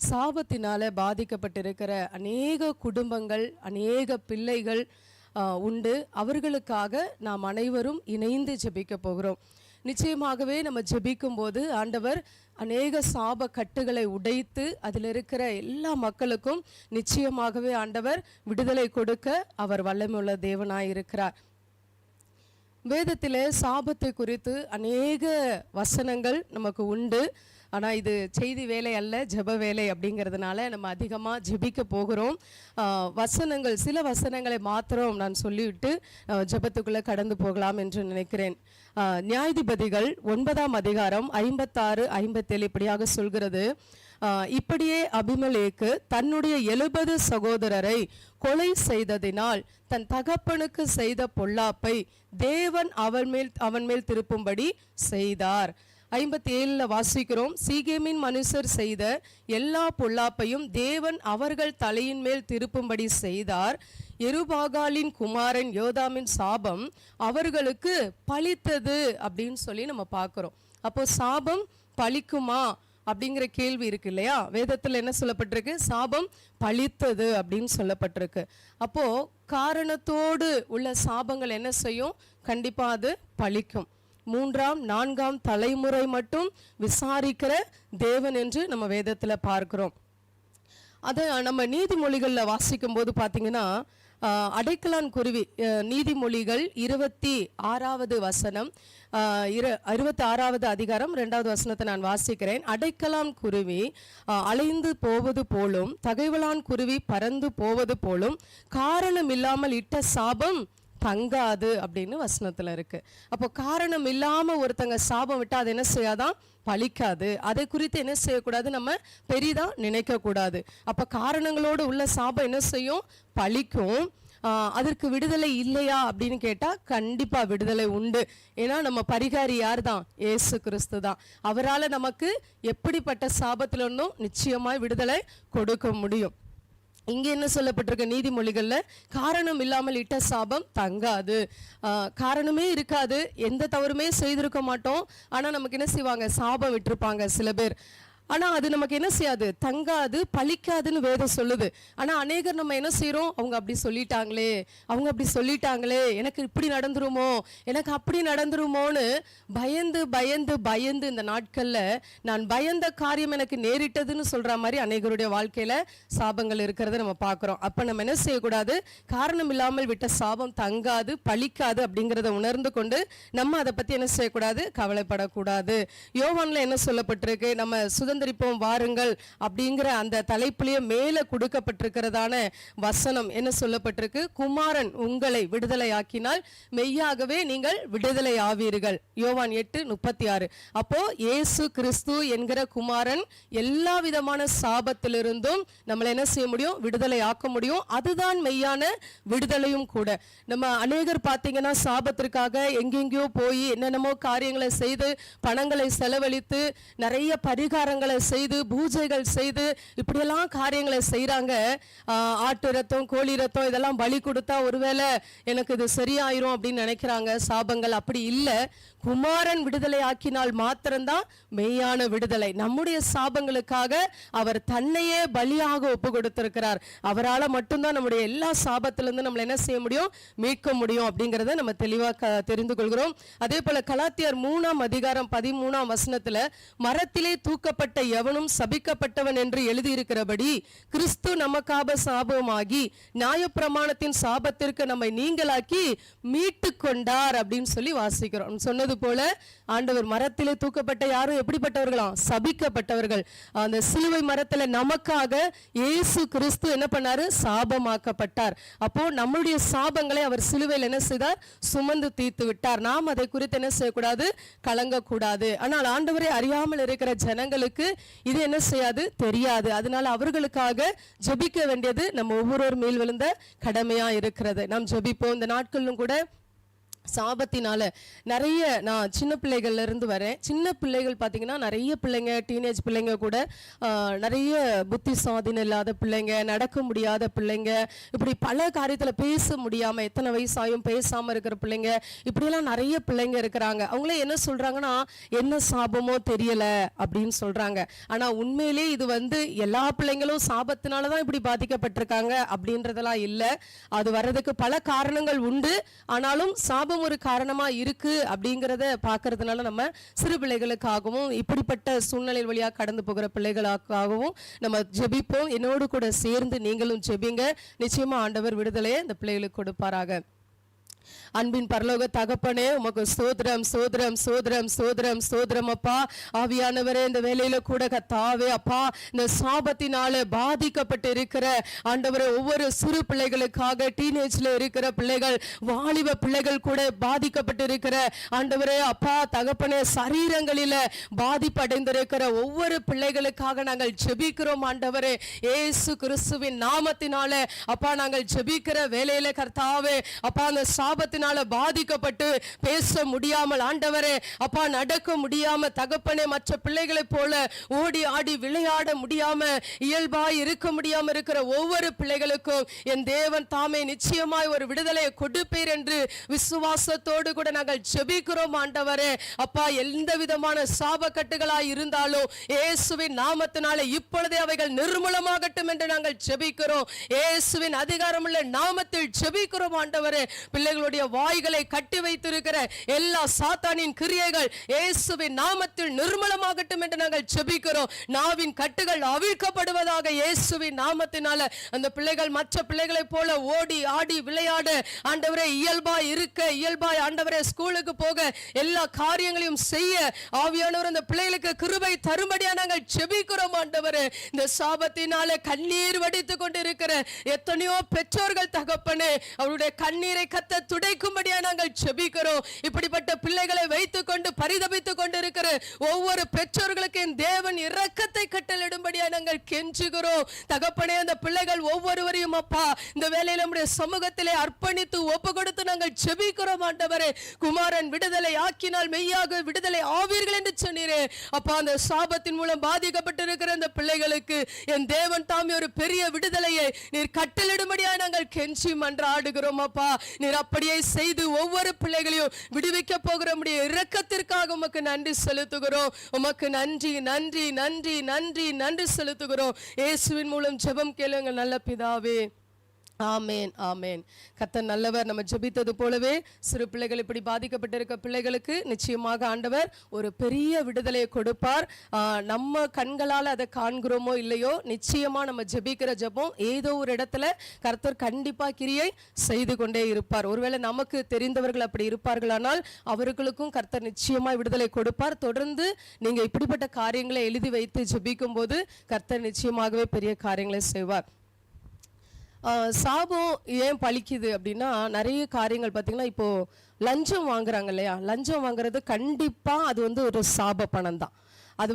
சாபத்தினால பாதிக்கப்பட்டிருக்கிற அநேக குடும்பங்கள், அநேக பிள்ளைகள் உண்டு. அவர்களுக்காக நாம் அனைவரும் இணைந்து ஜெபிக்க போகிறோம். நிச்சயமாகவே நம்ம ஜெபிக்கும் போது ஆண்டவர் அநேக சாப கட்டுகளை உடைத்து அதில் இருக்கிற எல்லா மக்களுக்கும் நிச்சயமாகவே ஆண்டவர் விடுதலை கொடுக்க அவர் வல்லமையுள்ள தேவனாய் இருக்கிறார். வேதத்திலே சாபத்தை குறித்து அநேக வசனங்கள் நமக்கு உண்டு. ஆனால் இது செய்தி வேலை அல்ல, ஜெப வேலை அப்படிங்கிறதுனால நம்ம அதிகமாக ஜெபிக்க போகிறோம். வசனங்கள், சில வசனங்களை மாத்திரம் நான் சொல்லிவிட்டு ஜெபத்துக்குள்ளே கடந்து போகலாம் என்று நினைக்கிறேன். நியாயாதிபதிகள் 9ஆம் அதிகாரம் 56, 57 இப்படியாக சொல்கிறது. இப்படியே அபிமெலேக்கு தன்னுடைய 70 சகோதரரை கொலை செய்ததினால் தன் தகப்பனுக்கு செய்த பொல்லாப்பை தேவன் அவன் மேல் திருப்பும்படி செய்தார். 57 வாசிக்கிறோம். சீகேமின் மனுஷர் செய்த எல்லா பொல்லாப்பையும் தேவன் அவர்கள் தலையின் மேல் திருப்பும்படி செய்தார். எருபாகாலின் குமாரன் யோதாமின் சாபம் அவர்களுக்கு பலித்தது அப்படின்னு சொல்லி நம்ம பார்க்கிறோம். அப்போ சாபம் பலிக்குமா அப்படிங்கிற கேள்வி இருக்கு இல்லையா? வேதத்தில் என்ன சொல்லப்பட்டிருக்கு? சாபம் பலித்தது அப்படின்னு சொல்லப்பட்டிருக்கு. அப்போ காரணத்தோடு உள்ள சாபங்கள் என்ன செய்யும்? கண்டிப்பா அது பலிக்கும். 3ஆம் 4ஆம் தலைமுறை மட்டும் விசாரிக்கிற தேவன் என்று நம்ம வேதத்தில் பார்க்கிறோம். அதை நம்ம நீதிமொழிகளில் வாசிக்கும் போது பார்த்தீங்கன்னா, அடைக்கலான் குருவி, நீதிமொழிகள் 26வது வசனம், 26வது அதிகாரம் 2வது வசனத்தை நான் வாசிக்கிறேன். அடைக்கலான் குருவி அலைந்து போவது போலும், தகைவலான் குருவி பறந்து போவது போலும், காரணம் இல்லாமல் இட்ட சாபம் தங்காது அப்படின்னு வசனத்துல இருக்கு. அப்போ காரணம் இல்லாம ஒருத்தங்க சாபம் விட்டா அது என்ன செய்யாதான்? பலிக்காது. அதை குறித்து என்ன செய்யக்கூடாது? நம்ம பெரிதா நினைக்க கூடாது. அப்ப காரணங்களோடு உள்ள சாபம் என்ன செய்யும்? பலிக்கும். அதற்கு விடுதலை இல்லையா அப்படின்னு கேட்டா கண்டிப்பா விடுதலை உண்டு. ஏன்னா நம்ம பரிகாரி யார் தான்? இயேசு கிறிஸ்து தான். அவரால் நமக்கு எப்படிப்பட்ட சாபத்துல இருந்தும் நிச்சயமாய் விடுதலை கொடுக்க முடியும். இங்கே என்ன சொல்லப்பட்டிருக்க? நீதிமொழிகள்ல காரணம் இல்லாமல் இட்ட சாபம் தங்காது. காரணமே இருக்காது, எந்த தவறுமே செய்திருக்க மாட்டோம், ஆனா நமக்கு என்ன செய்வாங்க? சாபம் விட்டுருப்பாங்க சில பேர். ஆனா அது நமக்கு என்ன செய்யாது? தங்காது, பலிக்காதுன்னு வேதம் சொல்லுது. ஆனா அநேகர் நம்ம என்ன செய்யறோம்? அவங்க அப்படி சொல்லிட்டாங்களே, அவங்க அப்படி சொல்லிட்டாங்களே, எனக்கு இப்படி நடந்துருமோ, எனக்கு அப்படி நடந்துருமோன்னு பயந்து பயந்து பயந்து இந்த நாட்கள்ல நான் பயந்த காரியம் எனக்கு நேரிட்டதுன்னு சொல்ற மாதிரி அநேகருடைய வாழ்க்கையில சாபங்கள் இருக்கிறத நம்ம பார்க்கிறோம். அப்ப நம்ம என்ன செய்யக்கூடாது? காரணம் இல்லாமல் விட்ட சாபம் தங்காது, பலிக்காது அப்படிங்கிறத உணர்ந்து கொண்டு நம்ம அதை பத்தி என்ன செய்யக்கூடாது? கவலைப்படக்கூடாது. யோவான்ல என்ன சொல்லப்பட்டிருக்கு? நம்ம சுதந்திரிப்போம் வாருங்கள் அப்படிங்கிற அந்த தலைப்புலயே மேல கொடுக்கப்பட்டிருக்கிறதான வசனம் என்ன சொல்லப்பட்டிருக்கு? குமாரன் உங்களை விடுதலை ஆக்கினால் மெய்யாகவே நீங்கள் விடுதலை ஆவீர்கள். யோவான் 8:36. அப்போ இயேசு கிறிஸ்து என்கிற குமாரன் எல்லா விதமான சாபத்திலிருந்தும் நம்மளை என்ன செய்ய முடியும்? விடுதலை ஆக்க முடியும். அதுதான் மெய்யான விடுதலையும் கூட. நம்ம அநேகர் பார்த்தீங்கன்னா சாபத்திற்காக எங்கெங்கயோ போய் என்னென்னமோ காரியங்களை செய்து பணங்களை செலவழித்து நிறைய பரிகாரங்களை செய்து பூஜைகள் செய்து இப்படியெல்லாம் காரியங்களை செய்யறாங்க. ஆட்டு ரத்தம், கோழி ரத்தம் இதெல்லாம் பலி கொடுத்தா ஒருவேளை எனக்கு இது சரியாயிரும் அப்படின்னு நினைக்கிறாங்க. சாபங்கள் அப்படி இல்லை. குமாரன் விடுதலை ஆக்கினால் மாத்திரம்தான் மெய்யான விடுதலை. நம்முடைய சாபங்களுக்காக அவர் தன்னையே பலியாக ஒப்பு கொடுத்திருக்கிறார். அவரால் மட்டும்தான் நம்முடைய எல்லா சாபத்திலிருந்து நம்மளை என்ன செய்ய முடியும்? மீட்க முடியும் அப்படிங்கிறத நம்ம தெளிவாக தெரிந்து கொள்கிறோம். அதே போல கலாத்தியர் 3ஆம் அதிகாரம் 13ஆம் வசனத்துல மரத்திலே தூக்கப்பட்ட எவனும் சபிக்கப்பட்டவன் என்று எழுதியிருக்கிறபடி கிறிஸ்து நமக்காக சாபமாகி நியாயப்பிரமாணத்தின் சாபத்திற்கு நம்மை நீங்களாக்கி மீட்டு கொண்டார் அப்படின்னு சொல்லி வாசிக்கிறோம். சொன்னது போல ஆண்டவர் மரத்திலே தூக்கப்பட்ட யாரும் எப்படிப்பட்டவர்களாம்? சபிக்கப்பட்டவர்கள். அந்த சிலுவை மரத்துல நமக்காக இயேசு கிறிஸ்து என்ன பண்ணாரு? சாபமாக்கப்பட்டார். அப்போ நம்முடைய சாபங்களை அவர் சிலுவையில் என்ன செய்தார்? சுமந்து தீர்த்து விட்டார். நாம் அதை குறித்து என்ன செய்யக்கூடாது? கலங்கக்கூடாது. ஆனால் ஆண்டவரை அறியாமல் இருக்கிற ஜனங்களுக்கு இது என்ன செய்யாது? தெரியாது. அதனால அவர்களுக்காக ஜெபிக்க வேண்டியது நம்ம ஒவ்வொரு மேல் விழுந்த கடமையா இருக்கிறது. நாம் ஜெபிப்போம். இந்த நாட்களிலும் கூட சாபத்தினால நிறைய, நான் சின்ன பிள்ளைகள்ல இருந்து வரேன். சின்ன பிள்ளைகள் பார்த்தீங்கன்னா நிறைய பிள்ளைங்க, டீனேஜ் பிள்ளைங்க கூட நிறைய புத்தி சாதீனம் இல்லாத பிள்ளைங்க, நடக்க முடியாத பிள்ளைங்க, இப்படி பல காரியத்தில் பேச முடியாம எத்தனை வயசாயும் பேசாம இருக்கிற பிள்ளைங்க, இப்படியெல்லாம் நிறைய பிள்ளைங்க இருக்கிறாங்க. அவங்களே என்ன சொல்றாங்கன்னா, என்ன சாபமோ தெரியல அப்படின்னு சொல்றாங்க. ஆனா உண்மையிலே இது எல்லா பிள்ளைங்களும் சாபத்தினால தான் இப்படி பாதிக்கப்பட்டிருக்காங்க அப்படின்றதெல்லாம் இல்லை. அது வர்றதுக்கு பல காரணங்கள் உண்டு. ஆனாலும் சாபம் ஒரு காரணமா இருக்கு அப்படிங்கிறத பார்க்கறதுனால நம்ம சிறு பிள்ளைகளுக்காகவும் இப்படிப்பட்ட சூழ்நிலை வழியா கடந்து போகிற பிள்ளைகளுக்காகவும் நம்ம ஜெபிப்போம். என்னோடு கூட சேர்ந்து நீங்களும் ஜெபிங்க. நிச்சயமா ஆண்டவர் விடுதலையை இந்த பிள்ளைகளுக்கு கொடுப்பாராக. அன்பின் பரலோக தகப்பனே, உமக்கு ஸ்தோத்திரம் ஸ்தோத்திரம் ஸ்தோத்திரம் ஸ்தோத்திரம் ஸ்தோத்திரம் அப்பா. ஆவியானவரே, இந்த வேலையில கூட கர்த்தாவே அப்பா, இந்த சாபத்தினால பாதிக்கப்பட்டு இருக்கிற ஆண்டவரே ஒவ்வொரு சிறு பிள்ளைகளுக்காக, டீனேஜ்ல இருக்கிற பிள்ளைகள், வாலிப பிள்ளைகள் கூட பாதிக்கப்பட்டு இருக்கிற ஆண்டவரே அப்பா தகப்பனே, சரீரங்களில பாதிப்படைந்திருக்கிற ஒவ்வொரு பிள்ளைகளுக்காக நாங்கள் ஜெபிக்கிறோம் ஆண்டவரே. இயேசு கிறிஸ்துவின் நாமத்தினால அப்பா நாங்கள் ஜெபிக்கிற வேலையில கர்த்தாவே அப்பா, அந்த சாபத்தினால பாதிக்கப்பட்டு பேச முடியாமல் ஆண்டவரே அப்பா, நடக்க முடியாம தகப்பனே, மற்ற பிள்ளைகளைப் போல ஓடி ஆடி விளையாட முடியாம, இயல்பாய் இருக்க முடியாம இருக்கிற ஒவ்வொரு பிள்ளைகளுக்கும் என் தேவன் தாமே நிச்சயமாய் ஒரு விடுதலையை கொடுப்பீர் என்று விசுவாசத்தோடு கூட நாங்கள் ஜெபிக்கிறோம் ஆண்டவரே அப்பா. எந்த விதமான சாபக்கட்டுகளாய் இருந்தாலும் இயேசுவின் நாமத்தினாலே இப்பொழுதே அவைகள் நிர்மூலமாகட்டும் என்று நாங்கள் ஜெபிக்கிறோம். இயேசுவின் அதிகாரமுள்ள நாமத்தில் ஜெபிக்கிறோம் ஆண்டவரே. பிள்ளைகளுடைய வாய்களை கட்டி வைத்திருக்கிற எல்லா சாத்தானின் கிரியைகள் இயேசுவின் நாமத்தில் நிர்மூலமாகட்டும் என்று நாங்கள் ஜெபிக்கிறோம். நாவின் கட்டுகள் அவிழ்க்கப்படுவதாக இயேசுவின் நாமத்தினால. அந்த பிள்ளைகள் மற்ற பிள்ளைகளைப் போல ஓடி ஆடி விளையாட ஆண்டவரே, இயல்பாய் இருக்க, இயல்பாய் ஆண்டவரே ஸ்கூலுக்கு போக, எல்லா காரியங்களையும் செய்ய ஆவியானவர் அந்த பிள்ளைகளுக்கு கிருபை தரும்படியா நாங்கள் ஜெபிக்கிறோம் ஆண்டவரே. இந்த சாபத்தினால கண்ணீர் வடித்துக் கொண்டிருக்கிற எத்தனையோ பெற்றோர்கள் தகப்பனே, அவருடைய கண்ணீரை கத்த துடைக்கும்படியா நாங்கள் ஜெபிக்கிறோம். இப்படிப்பட்ட பிள்ளைகளை வைத்துக் கொண்டு பரிதபித்துக் கொண்டிருக்கிற ஒவ்வொரு பெற்றோர்களுக்கு என் தேவன் இரக்கத்தை கட்டளிடும்படியா நாங்கள் கெஞ்சுகிறோம் தகப்பனே. அந்த பிள்ளைகள் ஒவ்வொருவரையும் அப்பா இந்த வேலையில நம்முடைய சமூகத்திலே அர்ப்பணித்து ஒப்பு கொடுத்து நாங்கள் ஜெபிக்கிறோம் ஆண்டவரே. குமாரன் விடுதலை ஆக்கினால் மெய்யாக விடுதலை ஆவீர்கள் என்று சொன்னீரே அப்பா. அந்த சாபத்தின் மூலம் பாதிக்கப்பட்டிருக்கிற அந்த பிள்ளைகளுக்கு என் தேவன் தாமே ஒரு பெரிய விடுதலையை நீர் கட்டளிடும்படியா நாங்கள் கெஞ்சி மன்றாடுகிறோம் அப்பா. நீர் அப்படியே செய்து ஒவ்வொரு பிள்ளைகளையும் விடுவிக்க போகிற இரக்கத்திற்காக உமக்கு நன்றி செலுத்துகிறோம். உமக்கு நன்றி நன்றி நன்றி நன்றி நன்றி செலுத்துகிறோம். இயேசுவின் மூலம் ஜெபம் கேளுங்கள் நல்ல பிதாவே. ஆமேன் ஆமேன். கர்த்தர் நல்லவர். நம்ம ஜெபித்தது போலவே சிறு பிள்ளைகள் இப்படி பாதிக்கப்பட்டிருக்க பிள்ளைகளுக்கு நிச்சயமாக ஆண்டவர் ஒரு பெரிய விடுதலையை கொடுப்பார். நம்ம கண்களால் அதை காண்கிறோமோ இல்லையோ, நிச்சயமா நம்ம ஜெபிக்கிற ஜெபம் ஏதோ ஒரு இடத்துல கர்த்தர் கண்டிப்பா கிரியை செய்து கொண்டே இருப்பார். ஒருவேளை நமக்கு தெரிந்தவர்கள் அப்படி இருப்பார்களானால் அவர்களுக்கும் கர்த்தர் நிச்சயமா விடுதலை கொடுப்பார். தொடர்ந்து நீங்க இப்படிப்பட்ட காரியங்களை எழுதி வைத்து ஜெபிக்கும் போது கர்த்தர் நிச்சயமாகவே பெரிய காரியங்களை செய்வார். சாபம் ஏன் பழிக்குது அப்படின்னா, நிறைய காரியங்கள் பார்த்தீங்கன்னா, இப்போ லஞ்சம் வாங்குறாங்க இல்லையா, லஞ்சம் வாங்குறது கண்டிப்பாக அது ஒரு சாப பணம் தான். அது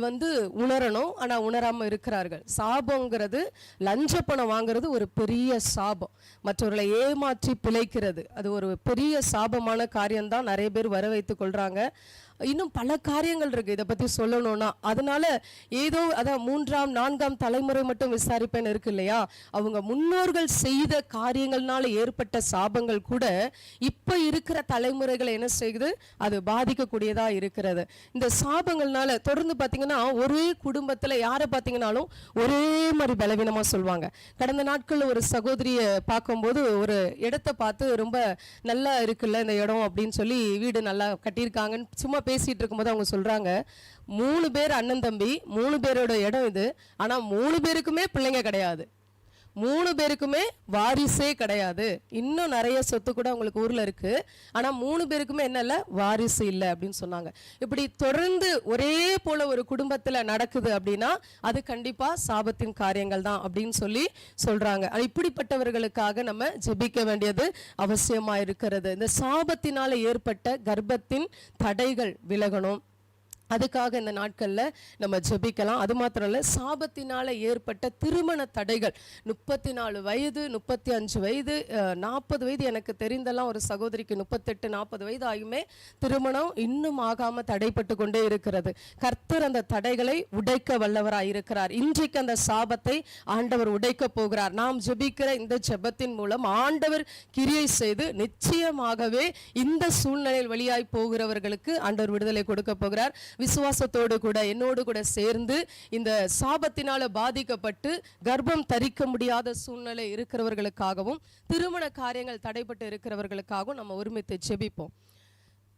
உணரணும், ஆனால் உணராமல் இருக்கிறார்கள். சாபங்கிறது, லஞ்ச பணம் வாங்குறது ஒரு பெரிய சாபம். மற்றவர்களை ஏமாற்றி பிழைக்கிறது அது ஒரு பெரிய சாபமான காரியம்தான். நிறைய பேர் வர வைத்து கொள்கிறாங்க. இன்னும் பல காரியங்கள் இருக்கு இதை பற்றி சொல்லணும்னா. அதனால ஏதோ அதான் 3ஆம் 4ஆம் தலைமுறை மட்டும் விசாரிப்பேன்னு இருக்கு இல்லையா, அவங்க முன்னோர்கள் செய்த காரியங்கள்னால ஏற்பட்ட சாபங்கள் கூட இப்போ இருக்கிற தலைமுறைகளை என்ன செய்யுது, அது பாதிக்கக்கூடியதா இருக்கிறது. இந்த சாபங்கள்னால தொடர்ந்து பார்த்தீங்கன்னா ஒரே குடும்பத்தில் யாரை பார்த்தீங்கன்னாலும் ஒரே மாதிரி பலவீனமாக சொல்லுவாங்க. கடந்த நாட்களில் ஒரு சகோதரியை பார்க்கும்போது ஒரு இடத்தை பார்த்து ரொம்ப நல்லா இருக்குல்ல இந்த இடம் அப்படின்னு சொல்லி, வீடு நல்லா கட்டியிருக்காங்கன்னு சும்மா பேசிட்டு இருக்கும்போது அவங்க சொல்றாங்க, 3 பேர் அண்ணன் தம்பி, 3 பேரோட இடம் இது, ஆனா 3 பேருக்குமே பிள்ளைங்க கிடையாது, 3 பேருக்குமே வாரிசே கிடையாது. இன்னும் நிறைய சொத்து கூட அவங்களுக்கு ஊர்ல இருக்கு, ஆனா 3 பேருக்குமே என்ன இல்லை, வாரிசு இல்லை அப்படின்னு சொன்னாங்க. இப்படி தொடர்ந்து ஒரே போல ஒரு குடும்பத்துல நடக்குது அப்படின்னா அது கண்டிப்பா சாபத்தின் காரியங்கள் தான் அப்படின்னு சொல்லி சொல்றாங்க. இப்படிப்பட்டவர்களுக்காக நம்ம ஜெபிக்க வேண்டியது அவசியமா இருக்கிறது. இந்த சாபத்தினால ஏற்பட்ட கர்ப்பத்தின் தடைகள் விலகணும், அதுக்காக இந்த நாட்களில் நம்ம ஜெபிக்கலாம். அது மாத்திரம் இல்லை, சாபத்தினால் ஏற்பட்ட திருமண தடைகள், 34 வயது 35 வயது 40 வயது, எனக்கு தெரிந்தெல்லாம் ஒரு சகோதரிக்கு 38-40 வயது ஆகியுமே திருமணம் இன்னும் ஆகாமல் தடைப்பட்டு கொண்டே இருக்கிறது. கர்த்தர் அந்த தடைகளை உடைக்க வல்லவராய் இருக்கிறார். இன்றைக்கு அந்த சாபத்தை ஆண்டவர் உடைக்க போகிறார். நாம் ஜெபிக்கிற இந்த ஜெபத்தின் மூலம் ஆண்டவர் கிரியை செய்து நிச்சயமாகவே இந்த சூழ்நிலையில் வழியாய் போகிறவர்களுக்கு ஆண்டவர் விடுதலை கொடுக்க போகிறார். விசுவாசத்தோடு கூட என்னோடு கூட சேர்ந்து இந்த சாபத்தினால பாதிக்கப்பட்டு கர்ப்பம் தரிக்க முடியாத சூழ்நிலை இருக்கிறவர்களுக்காகவும் திருமண காரியங்கள் தடைப்பட்டு இருக்கிறவர்களுக்காகவும் நம்ம ஒருமித்து ஜெபிப்போம்.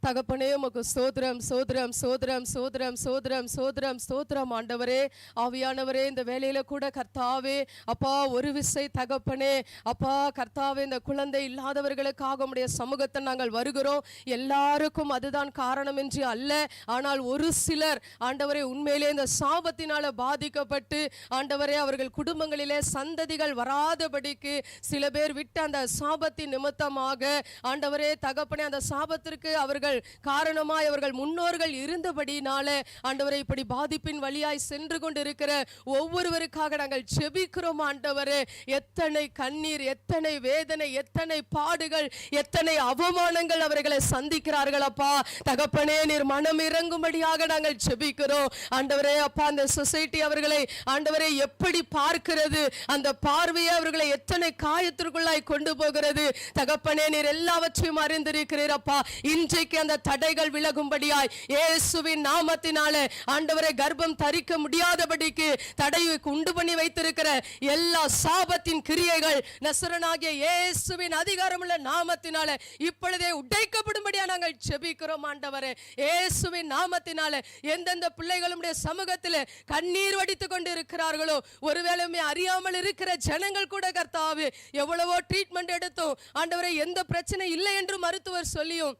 தகப்பனே, உமக்கு ஸ்தோத்திரம் ஸ்தோத்திரம் ஸ்தோத்திரம் ஸ்தோத்திரம் ஸ்தோத்திரம் ஸ்தோத்திரம் ஸ்தோத்திரம். ஆண்டவரே, ஆவியானவரே, இந்த வேலையில கூட கர்த்தாவே அப்பா ஒரு விசை தகப்பனே அப்பா கர்த்தாவே, இந்த குழந்தை இல்லாதவர்களுக்காக உம்முடைய சமூகத்தை நாங்கள் வருகிறோம். எல்லாருக்கும் அதுதான் காரணம் என்று அல்ல, ஆனால் ஒரு சிலர் ஆண்டவரே உண்மையிலே இந்த சாபத்தினால பாதிக்கப்பட்டு ஆண்டவரே அவர்கள் குடும்பங்களிலே சந்ததிகள் வராதபடிக்கு சில பேர் விட்டு அந்த சாபத்தின் நிமித்தமாக ஆண்டவரே தகப்பனே அந்த சாபத்திற்கு அவர்கள் காரணமாய் அவர்கள் முன்னோர்கள் இருந்தபடினால ஆண்டவரே இப்படி பாதிப்பின் வழியாய் சென்று கொண்டிருக்கிற ஒவ்வொருவருக்காக நாங்கள் ஜெபிக்கிறோம். ஆண்டவரே, எத்தனை கண்ணீர், எத்தனை வேதனை, எத்தனை பாடுகள், எத்தனை அவமானங்கள் அவர்களை சந்திக்கிறார்கள். அப்பா தகப்பனே, நீர் மனம் இறங்கும்படியாக நாங்கள் ஜெபிக்கிறோம். ஆண்டவரே அப்பா, அந்த சொசைட்டி அவர்களை ஆண்டவரே எப்படி பார்க்கிறது, அந்த பார்வையை அவர்களை எத்தனை காயத்திற்குள்ளாய் கொண்டு போகிறது. தகப்பனே, நீர் எல்லாவற்றையும் அறிந்திருக்கிறீர். அப்பா, இன்றைக்கு அந்த தடைகள் விலகும்படியாய் இயேசுவின் நாமத்தினாலே ஆண்டவரே கர்ப்பம் தரிக்க முடியாதபடிக்கு தடையை உண்டு பண்ணி வைத்திருக்கிற எல்லா சாபத்தின் கிரியைகள் நசரனாகிய இயேசுவின் அதிகாரமுள்ள நாமத்தினாலே இப்பொழுதே உடைக்கப்படும்படியா நாங்கள் ஜெபிக்கிறோம். ஆண்டவரே, இயேசுவின் நாமத்தினாலே எந்தெந்த பிள்ளைகளுடைய சமூகத்தில் கண்ணீர் வடித்துக் கொண்டு இருக்கிறார்களோ, ஒருவேளை அறியாமல் இருக்கிற ஜனங்கள் கூட கர்த்தாவே எவ்வளவோ ட்ரீட்மெண்ட் எடுத்தோம் ஆண்டவரே, எந்த பிரச்சனை இல்லை என்று மருத்துவர் சொல்லியும்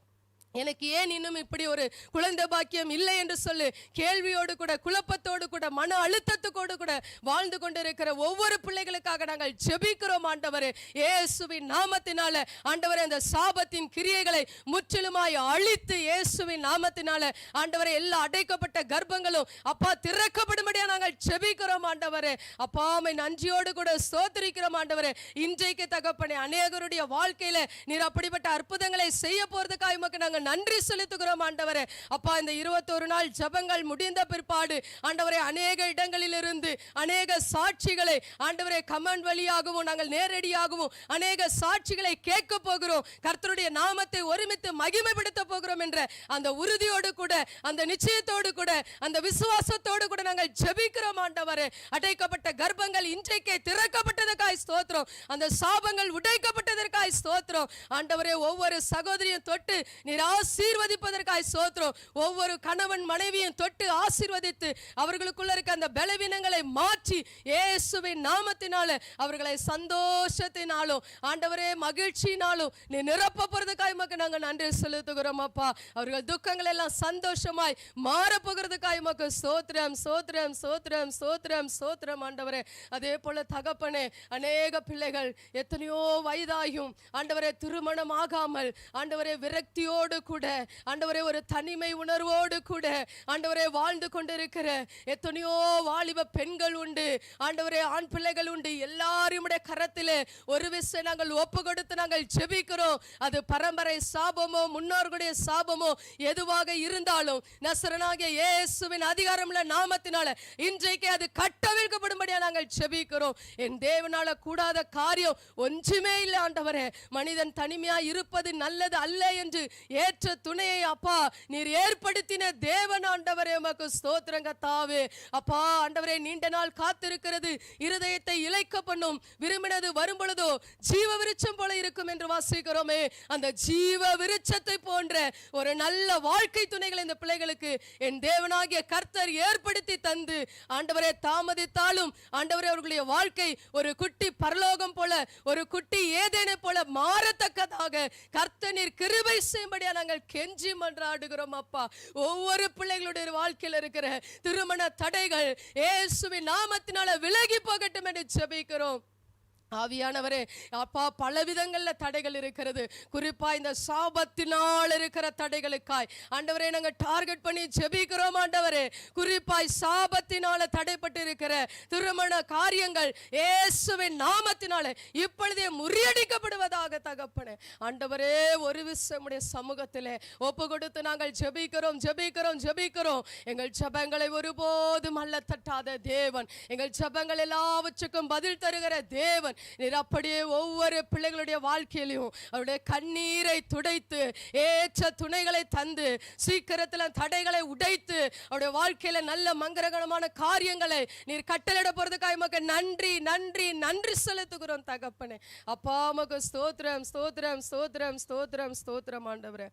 எனக்கு ஏன் இன்னும் இப்படி ஒரு குழந்தை பாக்கியம் இல்லை என்று சொல்லி கேள்வியோடு கூட குழப்பத்தோடு கூட மன அழுத்தத்தோடு கூட வாழ்ந்து கொண்டிருக்கிற ஒவ்வொரு பிள்ளைகளுக்காக நாங்கள் ஜெபிக்கிறோம். ஆண்டவரே, இயேசுவின் நாமத்தினால ஆண்டவரே அந்த சாபத்தின் கிரியைகளை முற்றிலுமாய் அழித்து இயேசுவின் நாமத்தினால ஆண்டவரே எல்லா அடைக்கப்பட்ட கர்ப்பங்களும் அப்பா திறக்கப்படும்படியா நாங்கள் ஜெபிக்கிறோம். ஆண்டவரே அப்பா, உம்மை நன்றியோடு கூட ஸ்தோத்திரிக்கிறோம். ஆண்டவரே, இன்றைக்கு தகப்பனே அநேகருடைய வாழ்க்கையில நீர் அப்படிப்பட்ட அற்புதங்களை செய்ய போறதுக்காக உமக்கு நாங்கள் நன்றி செலுத்துகிறோம். ஆண்டவரே அப்பா, இந்த 21 நாள் ஜெபங்கள் முடிந்த பிற்பாடு ஆண்டவரே அநேக இடங்களிலிருந்து அநேக சாட்சிகளை ஆண்டவரே கமெண்ட் வழியாகவும் நாங்கள் நேரடியாகவும் அநேக சாட்சிகளை கேட்க போகிறோம். கர்த்தருடைய நாமத்தை ஒருமித்து மகிமைப்படுத்த போகிறோம் என்ற அந்த உறுதியோடு கூட அந்த நிச்சயத்தோடு கூட அந்த விசுவாசத்தோடு கூட நாங்கள் ஜெபிக்கிறோம். ஆண்டவரே, அடைக்கப்பட்ட கர்ப்பங்கள் இன்றைக்கே திறக்கப்பட்டதற்காய் ஸ்தோத்திரம், அந்த சாபங்கள் உடைக்கப்பட்டதற்காய் ஸ்தோத்திரம். ஆண்டவரே, ஒவ்வொரு சகோதரியும் தொட்டு நீர் ஆசீர்வதிப்பதற்காய் ஸ்தோத்திரம். ஒவ்வொரு கணவன் மனைவியும் தொட்டு ஆசீர்வதித்து அவர்களுக்குள்ள இருக்க அந்த பலவீனங்களை மாற்றி இயேசுவின் நாமத்தினால அவர்களை சந்தோஷத்தினாலும் ஆண்டவரே மகிழ்ச்சியினாலும் நீ நிரப்ப போறதுக்காய் உமக்கு நாங்கள் நன்றி செலுத்துகிறோம். அப்பா, அவர்கள் துக்கங்கள் எல்லாம் சந்தோஷமாய் மாற போகிறதுக்காய் உமக்கு ஸ்தோத்திரம் ஸ்தோத்திரம் ஸ்தோத்திரம் ஸ்தோத்திரம் ஸ்தோத்திரம். ஆண்டவரே, அதே போல தகப்பனே அநேக பிள்ளைகள் எத்தனையோ வயதாயும் ஆண்டவரே திருமணம் ஆகாமல் ஆண்டவரே விரக்தியோடு கூட ஆண்டவரே ஒரு தனிமை உணர்வோடு கூட ஆண்டவரே வாழ்ந்து கொண்டிருக்கிற எத்தனையோ வாலிப பெண்கள் உண்டு. ஆண்டவரே ஆண் பிள்ளைகள் உண்டு. எல்லாரும் கரத்திலே ஒரு விசை நாங்கள் ஒப்பு கொடுத்து நாங்கள் ஜெபிக்கிறோம். அது பரம்பரை சாபமோ முன்னோர்களுடைய சாபமோ எதுவாக இருந்தாலும் நசரனாகிய இயேசுவின் அதிகாரமுள்ள நாமத்தினால இன்றைக்கு அது கட்டவிழ்க்கப்படும்படியா நாங்கள் ஜெபிக்கிறோம். என் தேவனால கூடாத காரியம் ஒன்றுமே இல்லை. ஆண்டவரே, மனிதன் தனிமையா இருப்பது நல்லது அல்ல என்று ஏற்ற துணையை அப்பா நீர் ஏற்படுத்தின தேவன். ஆண்டவரே, உமக்கு ஸ்தோத்திரம் கர்த்தாவே. அப்பா ஆண்டவரே, நீண்ட நாள் காத்திருக்கிறது இருதயத்தை இளைக்க பண்ணும், விரும்பினது வரும் பொழுதோ ஜீவ விருட்சம் போல இருக்கும் என்று வாசிக்கிறோமே. அந்த ஜீவ விருட்சத்தை போன்ற ஒரு நல்ல வாழ்க்கை துணைகளை இந்த பிள்ளைகளுக்கு என் தேவனாகிய கர்த்தர் ஏற்படுத்தி தந்து ஆண்டவரே தாமதித்தாலும் ஆண்டவரே அவர்களுடைய வாழ்க்கை ஒரு குட்டி பரலோகம் போல ஒரு குட்டி ஏதேனை போல மாறத்தக்கதாக கர்த்தர் நீர் கிருபை செய்யும்படியா நாங்கள் கெஞ்சி மன்றாடுகிறோம். அப்பா, ஒவ்வொரு பிள்ளைகளுடைய வாழ்க்கையில் இருக்கிற திருமண தடைகள் இயேசுவின் நாமத்தினால விலகி போகட்டும் என்று ஜெபிக்கிறோம். ஆவியானவரே, அப்பா, பல விதங்கள்ல தடைகள் இருக்கிறது. குறிப்பா இந்த சாபத்தினால் இருக்கிற தடைகளுக்காய் ஆண்டவரே நாங்க டார்கெட் பண்ணி ஜெபிக்கிறோம். ஆண்டவரே, குறிப்பாய் சாபத்தினால தடைப்பட்டு இருக்கிற திருமண காரியங்கள் இயேசுவின் நாமத்தினால இப்பொழுதே முறியடிக்கப்படுவதாக தகப்பனே. ஆண்டவரே, ஒரு விஷயம் உடைய சமூகத்திலே ஒப்பு கொடுத்து நாங்கள் ஜெபிக்கிறோம் ஜெபிக்கிறோம் ஜெபிக்கிறோம். எங்கள் ஜெபங்களை ஒருபோதும் அல்ல தட்டாத தேவன், எங்கள் ஜெபங்கள் எல்லாவற்றுக்கும் பதில் தருகிற தேவன் நீர். அப்படியே ஒவ்வொரு பிள்ளைகளுடைய வாழ்க்கையிலையும் அவருடைய கண்ணீரை துடைத்து ஏற்ற துணைகளை தந்து சீக்கிரத்தில் தடைகளை உடைத்து அவருடைய வாழ்க்கையில நல்ல மங்களகரமான காரியங்களை நீர் கட்டளையிட போறதுக்காக உமக்கு நன்றி நன்றி நன்றி செலுத்துகிறோம் தகப்பனே. அப்பா, உமக்கு ஸ்தோத்திரம் ஸ்தோத்திரம் ஸ்தோத்திரம் ஸ்தோத்திரம் ஸ்தோத்திரம். ஆண்டவரே,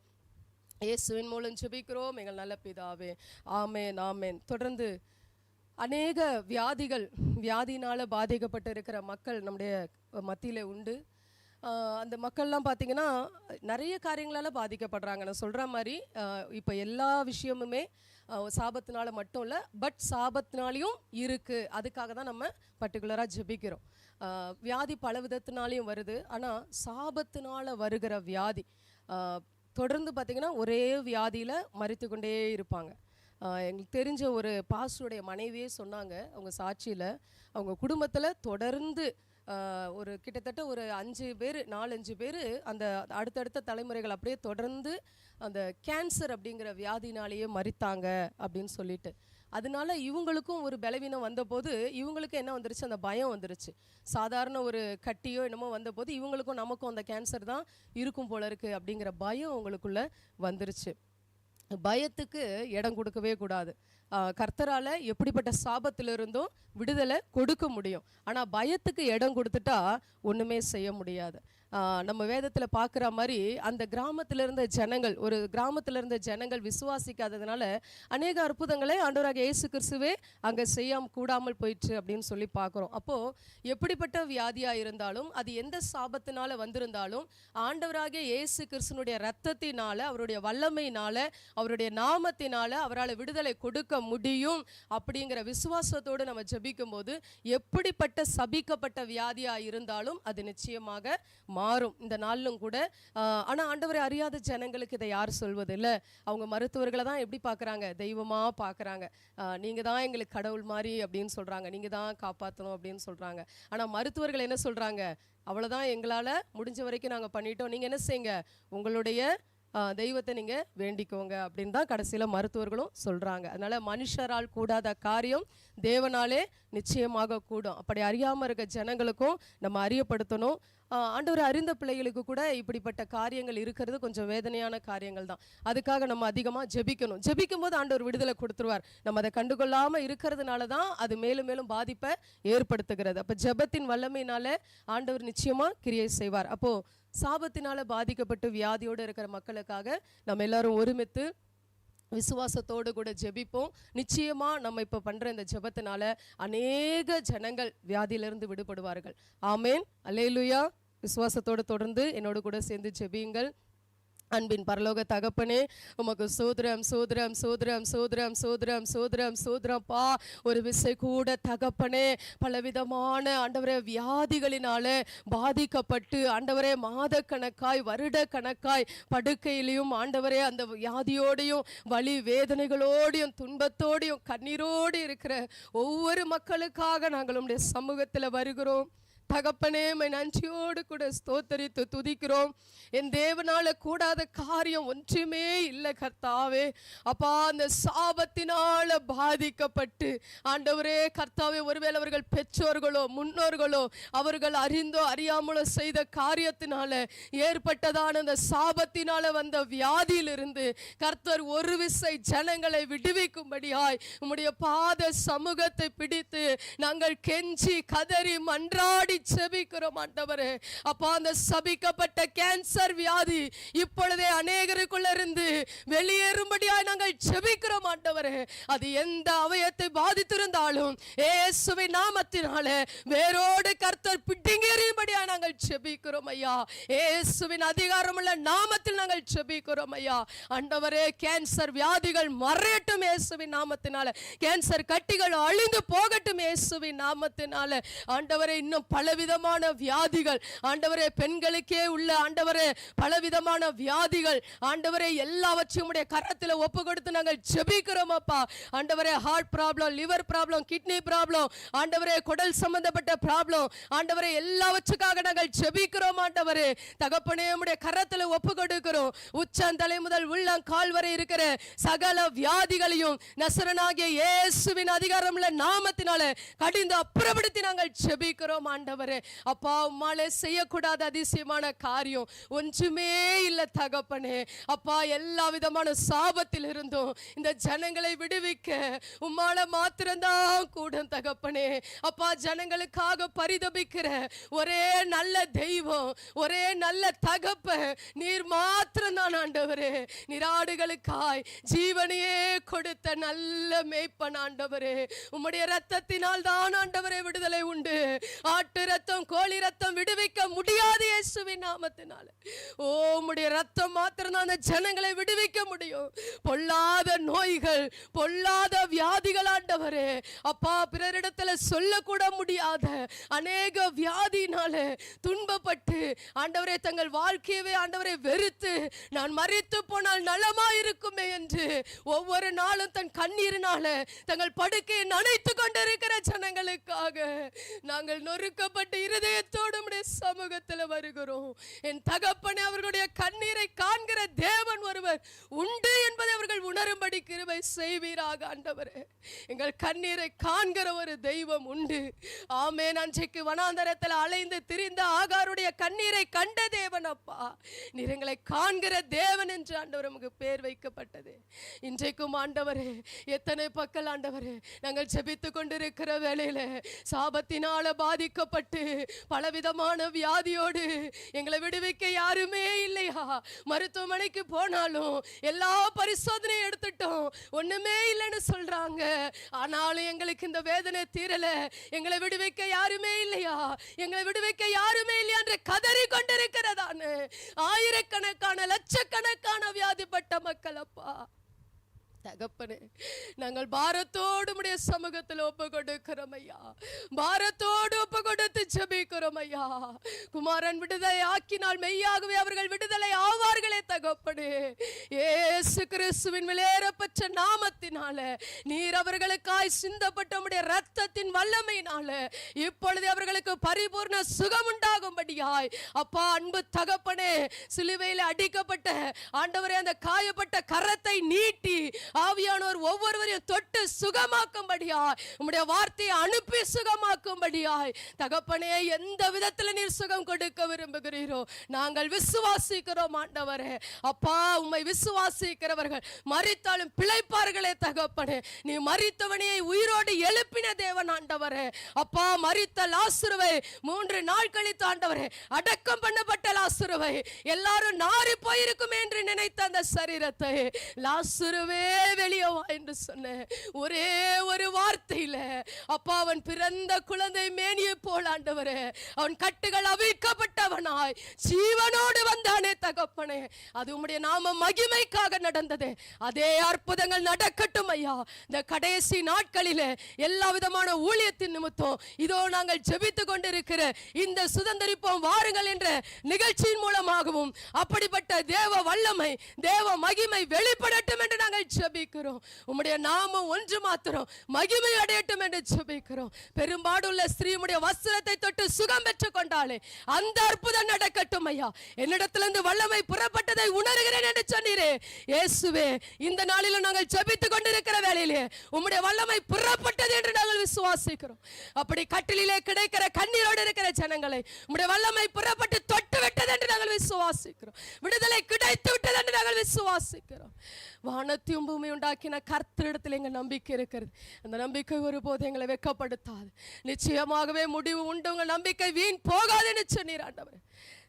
இயேசுவின் மூலம் ஜெபிக்கிறோம் எங்கள் நல்ல பிதாவே. ஆமென் ஆமென். தொடர்ந்து அநேக வியாதியினால் பாதிக்கப்பட்டு இருக்கிற மக்கள் நம்முடைய மத்தியில் உண்டு. அந்த மக்கள்லாம் பார்த்திங்கன்னா நிறைய காரியங்களால் பாதிக்கப்படுறாங்க. நான் சொல்கிற மாதிரி இப்போ எல்லா விஷயமுமே சாபத்தினால மட்டும் இல்லை, பட் சாபத்தினாலையும் இருக்குது. அதுக்காக தான் நம்ம பர்டிகுலராக ஜெபிக்கிறோம். வியாதி பல விதத்தினாலையும் வருது. ஆனால் சாபத்தினால் வருகிற வியாதி தொடர்ந்து பார்த்திங்கன்னா ஒரே வியாதியில் மரித்து கொண்டே இருப்பாங்க. எங்களுக்கு தெரிஞ்ச ஒரு பாஸ்டருடைய மனைவியே சொன்னாங்க, அவங்க சாட்சியில் அவங்க குடும்பத்தில் தொடர்ந்து ஒரு கிட்டத்தட்ட ஒரு 4-5 பேர் அந்த அடுத்தடுத்த தலைமுறைகள் அப்படியே தொடர்ந்து அந்த கேன்சர் அப்படிங்கிற வியாதினாலேயே மரித்தாங்க அப்படின்னு சொல்லிட்டு. அதனால இவங்களுக்கும் ஒரு பலவீனம் வந்தபோது இவங்களுக்கு என்ன வந்துருச்சு, அந்த பயம் வந்துருச்சு. சாதாரண ஒரு கட்டியோ என்னமோ வந்தபோது இவங்களுக்கும் நமக்கும் அந்த கேன்சர் தான் இருக்கும் போல இருக்குது அப்படிங்கிற பயம் அவங்களுக்குள்ள வந்துருச்சு. பயத்துக்கு இடம் கொடுக்கவே கூடாது. கர்த்தரால் எப்படிப்பட்ட சாபத்திலிருந்தும் விடுதலை கொடுக்க முடியும். ஆனால் பயத்துக்கு இடம் கொடுத்துட்டா ஒன்றுமே செய்ய முடியாது. நம்ம வேதத்தில் பார்க்குற மாதிரி அந்த ஒரு கிராமத்தில் இருந்த ஜனங்கள் விசுவாசிக்காததுனால அநேக அற்புதங்களை ஆண்டவராகிய இயேசு கிறிஸ்துவே அங்கே கூடாமல் போயிற்று அப்படின்னு சொல்லி பார்க்குறோம். அப்போது எப்படிப்பட்ட வியாதியாக இருந்தாலும் அது எந்த சாபத்தினால வந்திருந்தாலும் ஆண்டவராகிய இயேசு கிறிஸ்துனுடைய இரத்தத்தினால, அவருடைய வல்லமையினால, அவருடைய நாமத்தினால அவரால் விடுதலை கொடுக்க முடியும் அப்படிங்கிற விசுவாசத்தோடு நம்ம ஜெபிக்கும் போது எப்படிப்பட்ட சபிக்கப்பட்ட வியாதியாக இருந்தாலும் அது நிச்சயமாக மாறும். இந்த நாளிலும் கூட ஆனால் ஆண்டவரை அறியாத ஜனங்களுக்கு இதை யார் சொல்வது இல்லை. அவங்க மருத்துவர்களை தான் எப்படி பார்க்குறாங்க, தெய்வமாக பார்க்குறாங்க. நீங்கள் தான் எங்களுக்கு கடவுள் மாதிரி அப்படின்னு சொல்கிறாங்க, நீங்கள் தான் காப்பாற்றணும் அப்படின்னு சொல்கிறாங்க. ஆனால் மருத்துவர்கள் என்ன சொல்கிறாங்க, அவ்வளோதான், எங்களால் முடிஞ்ச வரைக்கும் நாங்கள் பண்ணிட்டோம், நீங்கள் என்ன செய்யுங்க, உங்களுடைய தெய்வத்தை நீங்கள் வேண்டிக்கோங்க அப்படின்னு தான் கடைசியில் மருத்துவர்களும் சொல்கிறாங்க. அதனால் மனுஷரால் கூடாத காரியம் தேவனாலே நிச்சயமாக கூடும். அப்படி அறியாமல் இருக்க ஜனங்களுக்கும் நம்ம அறியப்படுத்தணும். ஆண்டவர் அறிந்த பிள்ளைகளுக்கு கூட இப்படிப்பட்ட காரியங்கள் இருக்கிறது கொஞ்சம் வேதனையான காரியங்கள் தான். அதுக்காக நம்ம அதிகமாக ஜெபிக்கணும். ஜெபிக்கும் போது ஆண்டவர் விடுதலை கொடுத்துருவார். நம்ம அதை கண்டுகொள்ளாமல் இருக்கிறதுனால தான் அது மேலும் மேலும் பாதிப்பை ஏற்படுத்துகிறது. அப்போ ஜெபத்தின் வல்லமையினால ஆண்டவர் நிச்சயமாக கிரியை செய்வார். அப்போது சாபத்தினால பாதிக்கப்பட்டு வியாதியோடு இருக்கிற மக்களுக்காக நம்ம எல்லாரும் ஒருமித்து விசுவாசத்தோடு கூட ஜெபிப்போம். நிச்சயமாக நம்ம இப்போ பண்ணுற இந்த ஜெபத்தினால அநேக ஜனங்கள் வியாதியிலிருந்து விடுபடுவார்கள். ஆமேன், அல்லேலூயா. விசுவாசத்தோடு தொடர்ந்து என்னோடு கூட சேர்ந்து ஜெபியுங்கள். அன்பின் பரலோக தகப்பனே, உமக்கு சோதரம் சோதரம் சோதரம் சோதரம் சோதரம் சோதரம் சோதரப்பா. ஒரு விசை கூட தகப்பனே, பலவிதமான ஆண்டவரே வியாதிகளினால பாதிக்கப்பட்டு ஆண்டவரே மாதக்கணக்காய் வருடக்கணக்காய் படுக்கையிலையும் ஆண்டவரே அந்த வியாதியோடையும் வலி வேதனைகளோடையும் துன்பத்தோடையும் கண்ணீரோடு இருக்கிற ஒவ்வொரு மக்களுக்காக நாங்கள் உம்முடைய சமூகத்தில் வருகிறோம். தகப்பனே, நன்றியோடு கூட ஸ்தோத்தரித்து துதிக்கிறோம். என் தேவனால கூடாத காரியம் ஒன்றுமே இல்லை கர்த்தாவே. அப்பா, அந்த சாபத்தினால பாதிக்கப்பட்டு ஆண்டவரே கர்த்தாவே, ஒருவேளை அவர்கள் பெற்றோர்களோ முன்னோர்களோ அவர்கள் அறிந்தோ அறியாமலோ செய்த காரியத்தினால ஏற்பட்டதான அந்த சாபத்தினால வந்த வியாதியிலிருந்து கர்த்தர் ஒரு விசை ஜனங்களை விடுவிக்கும்படியாய் உம்முடைய பாத சமூகத்தை பிடித்து நாங்கள் கெஞ்சி கதறி மன்றாடி செபிக்கிறோம் ஆண்டவரே. அப்பா, அந்த சபிக்கப்பட்ட கேன்சர் வியாதி இப்பொழுதே அநேகருக்குள்ள இருந்து வெளியேறும்படியாய் நாங்கள் செபிக்கிறோம் ஆண்டவரே. அது எந்த அவயத்தை பாதித்திருந்தாலும் இயேசுவின் நாமத்தினால வேரோடு கர்த்தர் பிடுங்கி எறியும்படியாய் நாங்கள் செபிக்கிறோம் ஐயா. இயேசுவின் அதிகாரமுள்ள நாமத்தில் நாங்கள் செபிக்கிறோம் ஐயா. ஆண்டவரே, கேன்சர் வியாதிகள் மறையட்டும் இயேசுவின் நாமத்தினால. கேன்சர் கட்டிகள் அழிந்து போகட்டும் இயேசுவின் நாமத்தினால. ஆண்டவரே, இன்னும் பல பலவிதமான வியாதிகள் ஆண்டவரே, பெண்களுக்கே உள்ள ஆண்டவரே பலவிதமான வியாதிகள் ஆண்டவரே, எல்லாவற்றையும் உம்முடைய கரத்தில் ஒப்பு கொடுத்து நாங்கள் ஜெபிக்கிறோம் அப்பா. ஆண்டவரே, heart problem, liver problem, kidney problem, ஆண்டவரே குடல் சம்பந்தப்பட்ட ப்ராப்ளம், ஆண்டவரே எல்லாவற்றுக்காக நாங்கள் ஜெபிக்கிறோம் ஆண்டவரே. தகப்பனே, உம்முடைய கரத்தில் ஒப்பு கொடுக்கிறோம். உச்சந்தலை முதல் உள்ளங்கால் வரை இருக்கிற சகல வியாதிகளையும் நசரனாகிய இயேசுவின் அதிகாரமுள்ள நாமத்தினாலே கடிந்து அப்புறப்படுத்தி நாங்கள் ஜெபிக்கிறோம் ஆண்டவரே. அப்பா, உம்மாலே செய்யக்கூடாத அதிசயமான காரியம் ஒன்றுமே இல்லை தகப்பனே. அப்பா, எல்லா விதமான சாபத்தில் இருந்தும் இந்த ஜனங்களை விடுவிக்க உம்மால மாத்திரம்தான் கூடும் தகப்பனே. அப்பா, ஜனங்களுக்காக பரிதபிக்கிற ஒரே நல்ல தெய்வம், ஒரே நல்ல தகப்ப நீர் மாத்திரம் தான் ஆண்டவரே. நீராடுகளுக்காய் ஜீவனையே கொடுத்த நல்ல மேய்ப்பன் ஆண்டவரே. உம்முடைய ரத்தத்தினால் தான் ஆண்டவரே விடுதலை உண்டு. ஆட்டு ரத்தம், கோழி ரத்தம் விடுவிக்க முடியாது இயேசுவின் நாமத்தினால. ஓ, உம்முடைய ரத்தம் மாத்திரம் தான் அந்த ஜனங்களை விடுவிக்க முடியும். பொல்லாத நோய்கள், பொல்லாத வியாதிகள் ஆண்டவரே. அப்பா, பிறரிடத்துல சொல்லக்கூட முடியாத அநேக வியாதினால துன்பப்பட்டு ஆண்டவரே தங்கள் வாழ்க்கையவே ஆண்டவரை வெறுத்து நான் மரித்து போனால் நலமா இருக்குமே என்று ஒவ்வொரு நாளும் தன் கண்ணீரினால தங்கள் படுக்கையை நனைத்து கொண்டிருக்கிற ஜனங்களுக்காக நாங்கள் நொறுக்கப்பட்ட இருதயத்தோடு உம்முடைய சமூகத்தில் வருகிறோம். என் தகப்பனே, அவர்களுடைய கண்ணீரை காண்கிற தேவன் ஒருவர் உண்டு என்பதை அவர்கள் உணரும்படி கிருபை செய்வீராக ஆண்டவரே. எங்கள் கண்ணீரை காண்கிற ஒரு தெய்வம் உண்டு. ஆமென். அன்றைக்கு வனாந்தரத்தில் அலைந்து திரிந்த ஆகாருடைய கண்ணீரை கண்ட தேவன் அப்பா, நீர் எங்களை காண்கிற தேவன் என்று ஆண்டவர் நமக்கு பேர் வைக்கப்பட்டது. இன்றைக்கும் ஆண்டவரே, எத்தனை பக்கல் ஆண்டவரே நாங்கள் ஜெபித்து கொண்டிருக்கிற வேளையில சாபத்தினால பாதிக்கப்பட்டு பலவிதமான வியாதியோடு எங்களை விடுவிக்க யாருமே இல்லையா? மருத்துவமனைக்கு போனாலும் எல்லா பரிசோதனையும் எடுத்துட்டோம், ஒண்ணுமே இல்லைன்னு சொல்றாங்க. ஆனாலும் எங்களுக்கு இந்த வேதனை தீரல, எங்களை விடுவிக்க யாருமே இல்லையா, எங்களை விடுவிக்க யாருமே இல்லையா என்று கதறி கொண்டிருக்கிறதான ஆயிரக்கணக்கான லட்சக்கணக்கான வியாதிப்பட்ட மக்கள் அப்பா. தகப்பனே, நாங்கள் பாரத்தோடு உம்முடைய சமூகத்தில் ஒப்பு கொடுக்கிறோம் ஐயா. பாரத்தோடு ஒப்பு கொடுத்து ஜெபிக்கிறோம் ஐயா. குமாரன் விடுதலை ஆக்கினால் மெய்யாகவே அவர்கள் விடுதலை ஆவார்களே தகப்பனே. இயேசு கிறிஸ்துவின் விலையேறப்பட்ட நாமத்தினால நீர் அவர்களுக்காய் சிந்தப்பட்ட உம்முடைய இரத்தத்தின் வல்லமையினால இப்பொழுது அவர்களுக்கு பரிபூர்ண சுகம் உண்டாகும்படியாய் அப்பா, அன்பு தகப்பனே, சிலுவையில் அடிக்கப்பட்ட ஆண்டவரே அந்த காயப்பட்ட கரத்தை நீட்டி ஆவியானவர் ஒவ்வொருவரையும் தொட்டு சுகமாக்கும்படியாய் உம்முடைய வார்த்தையை அனுப்பி சுகமாக்கும்படியாய் தகப்பனே, எந்த விதத்தில் நீர் சுகம் கொடுக்க விரும்புகிறீரோ நாங்கள் விசுவாசிக்கிறோம் ஆண்டவரே. அப்பா, உம்மை விசுவாசிக்கிறவர்கள் மரித்தாலும் பிழைப்பார்களே தகப்பனே. நீ மரித்தவனையை உயிரோடு எழுப்பின தேவன் ஆண்டவரே. அப்பா, மரித்த லாசருவை 3 நாள் கழித்து ஆண்டவரே அடக்கம் பண்ணப்பட்ட லாசருவை எல்லாரும் நாறி போயிருக்குமே என்று நினைத்த அந்த சரீரத்தை லாசருவே வெளியே வா என்று சொன்ன ஒரே ஒரு வார்த்தையில அப்பா, அவன் பிறந்த குழந்தை மேனியை போல் ஆண்டவரே அவன் கட்டுகள் அவிழ்க்கப்பட்டவனாய் ஜீவனோடு வந்தானே தகப்பனே. அது உம்முடைய நாம மகிமைக்காக நடந்தது. அதே அற்புதங்கள் நடக்கட்டும் ஐயா. இந்த கடைசி நாட்களிலே எல்லா விதமான ஊழியத்தின் நிமித்தம் இதோ நாங்கள் ஜெபித்து கொண்டிருக்கிற இந்த சுதந்திரிப்போம் வாருங்கள் என்ற நிகழ்ச்சியின் மூலமாகவும் அப்படிப்பட்ட தேவ வல்லமை, தேவ மகிமை வெளிப்படட்டும் என்று நாங்கள் ஜெபிக்கிறோம். உம்முடைய நாமம் ஒன்று மாத்திரம் மகிமை அடையட்டும் என்று ஜெபிக்கிறோம். பெரும்பாடுள்ள ஸ்திரீ உம்முடைய வஸ்திரத்தை தொட்டு சுகம் பெற்றுக் கொண்டாலே அந்த அற்புதம் நடக்கட்டும் ஐயா. என்னிடத்திலிருந்து வல்லமை புறப்பட்டதை உணர்கிறேன் என்று சொன்னீரே இயேசுவே. இந்த நாளிலும் நாங்கள் ஜெபித்துக் கொண்டிருக்கிற வேளையிலே உம்முடைய வல்லமை புறப்பட்டது என்று நாங்கள் விசுவாசிக்கிறோம். அப்படி கட்டிலே கிடைக்கிற கண்ணீரோடு இருக்கிற ஜனங்களை உம்முடைய வல்லமை புறப்பட்டு தொட்டு விட்டது என்று நாங்கள் விசுவாசிக்கிறோம். விடுதலை கிடைத்து விட்டது என்று நாங்கள் விசுவாசிக்கிறோம். வானத்தையும் பூமி உண்டாக்கின கர்த்தரிடத்தில் எங்கள் நம்பிக்கை இருக்கிறது. அந்த நம்பிக்கை ஒருபோது எங்களை வெட்கப்படுத்தாது. நிச்சயமாகவே முடிவு உண்டு, உங்கள் நம்பிக்கை வீண் போகாதுன்னு சொன்னீர் ஆண்டவரே.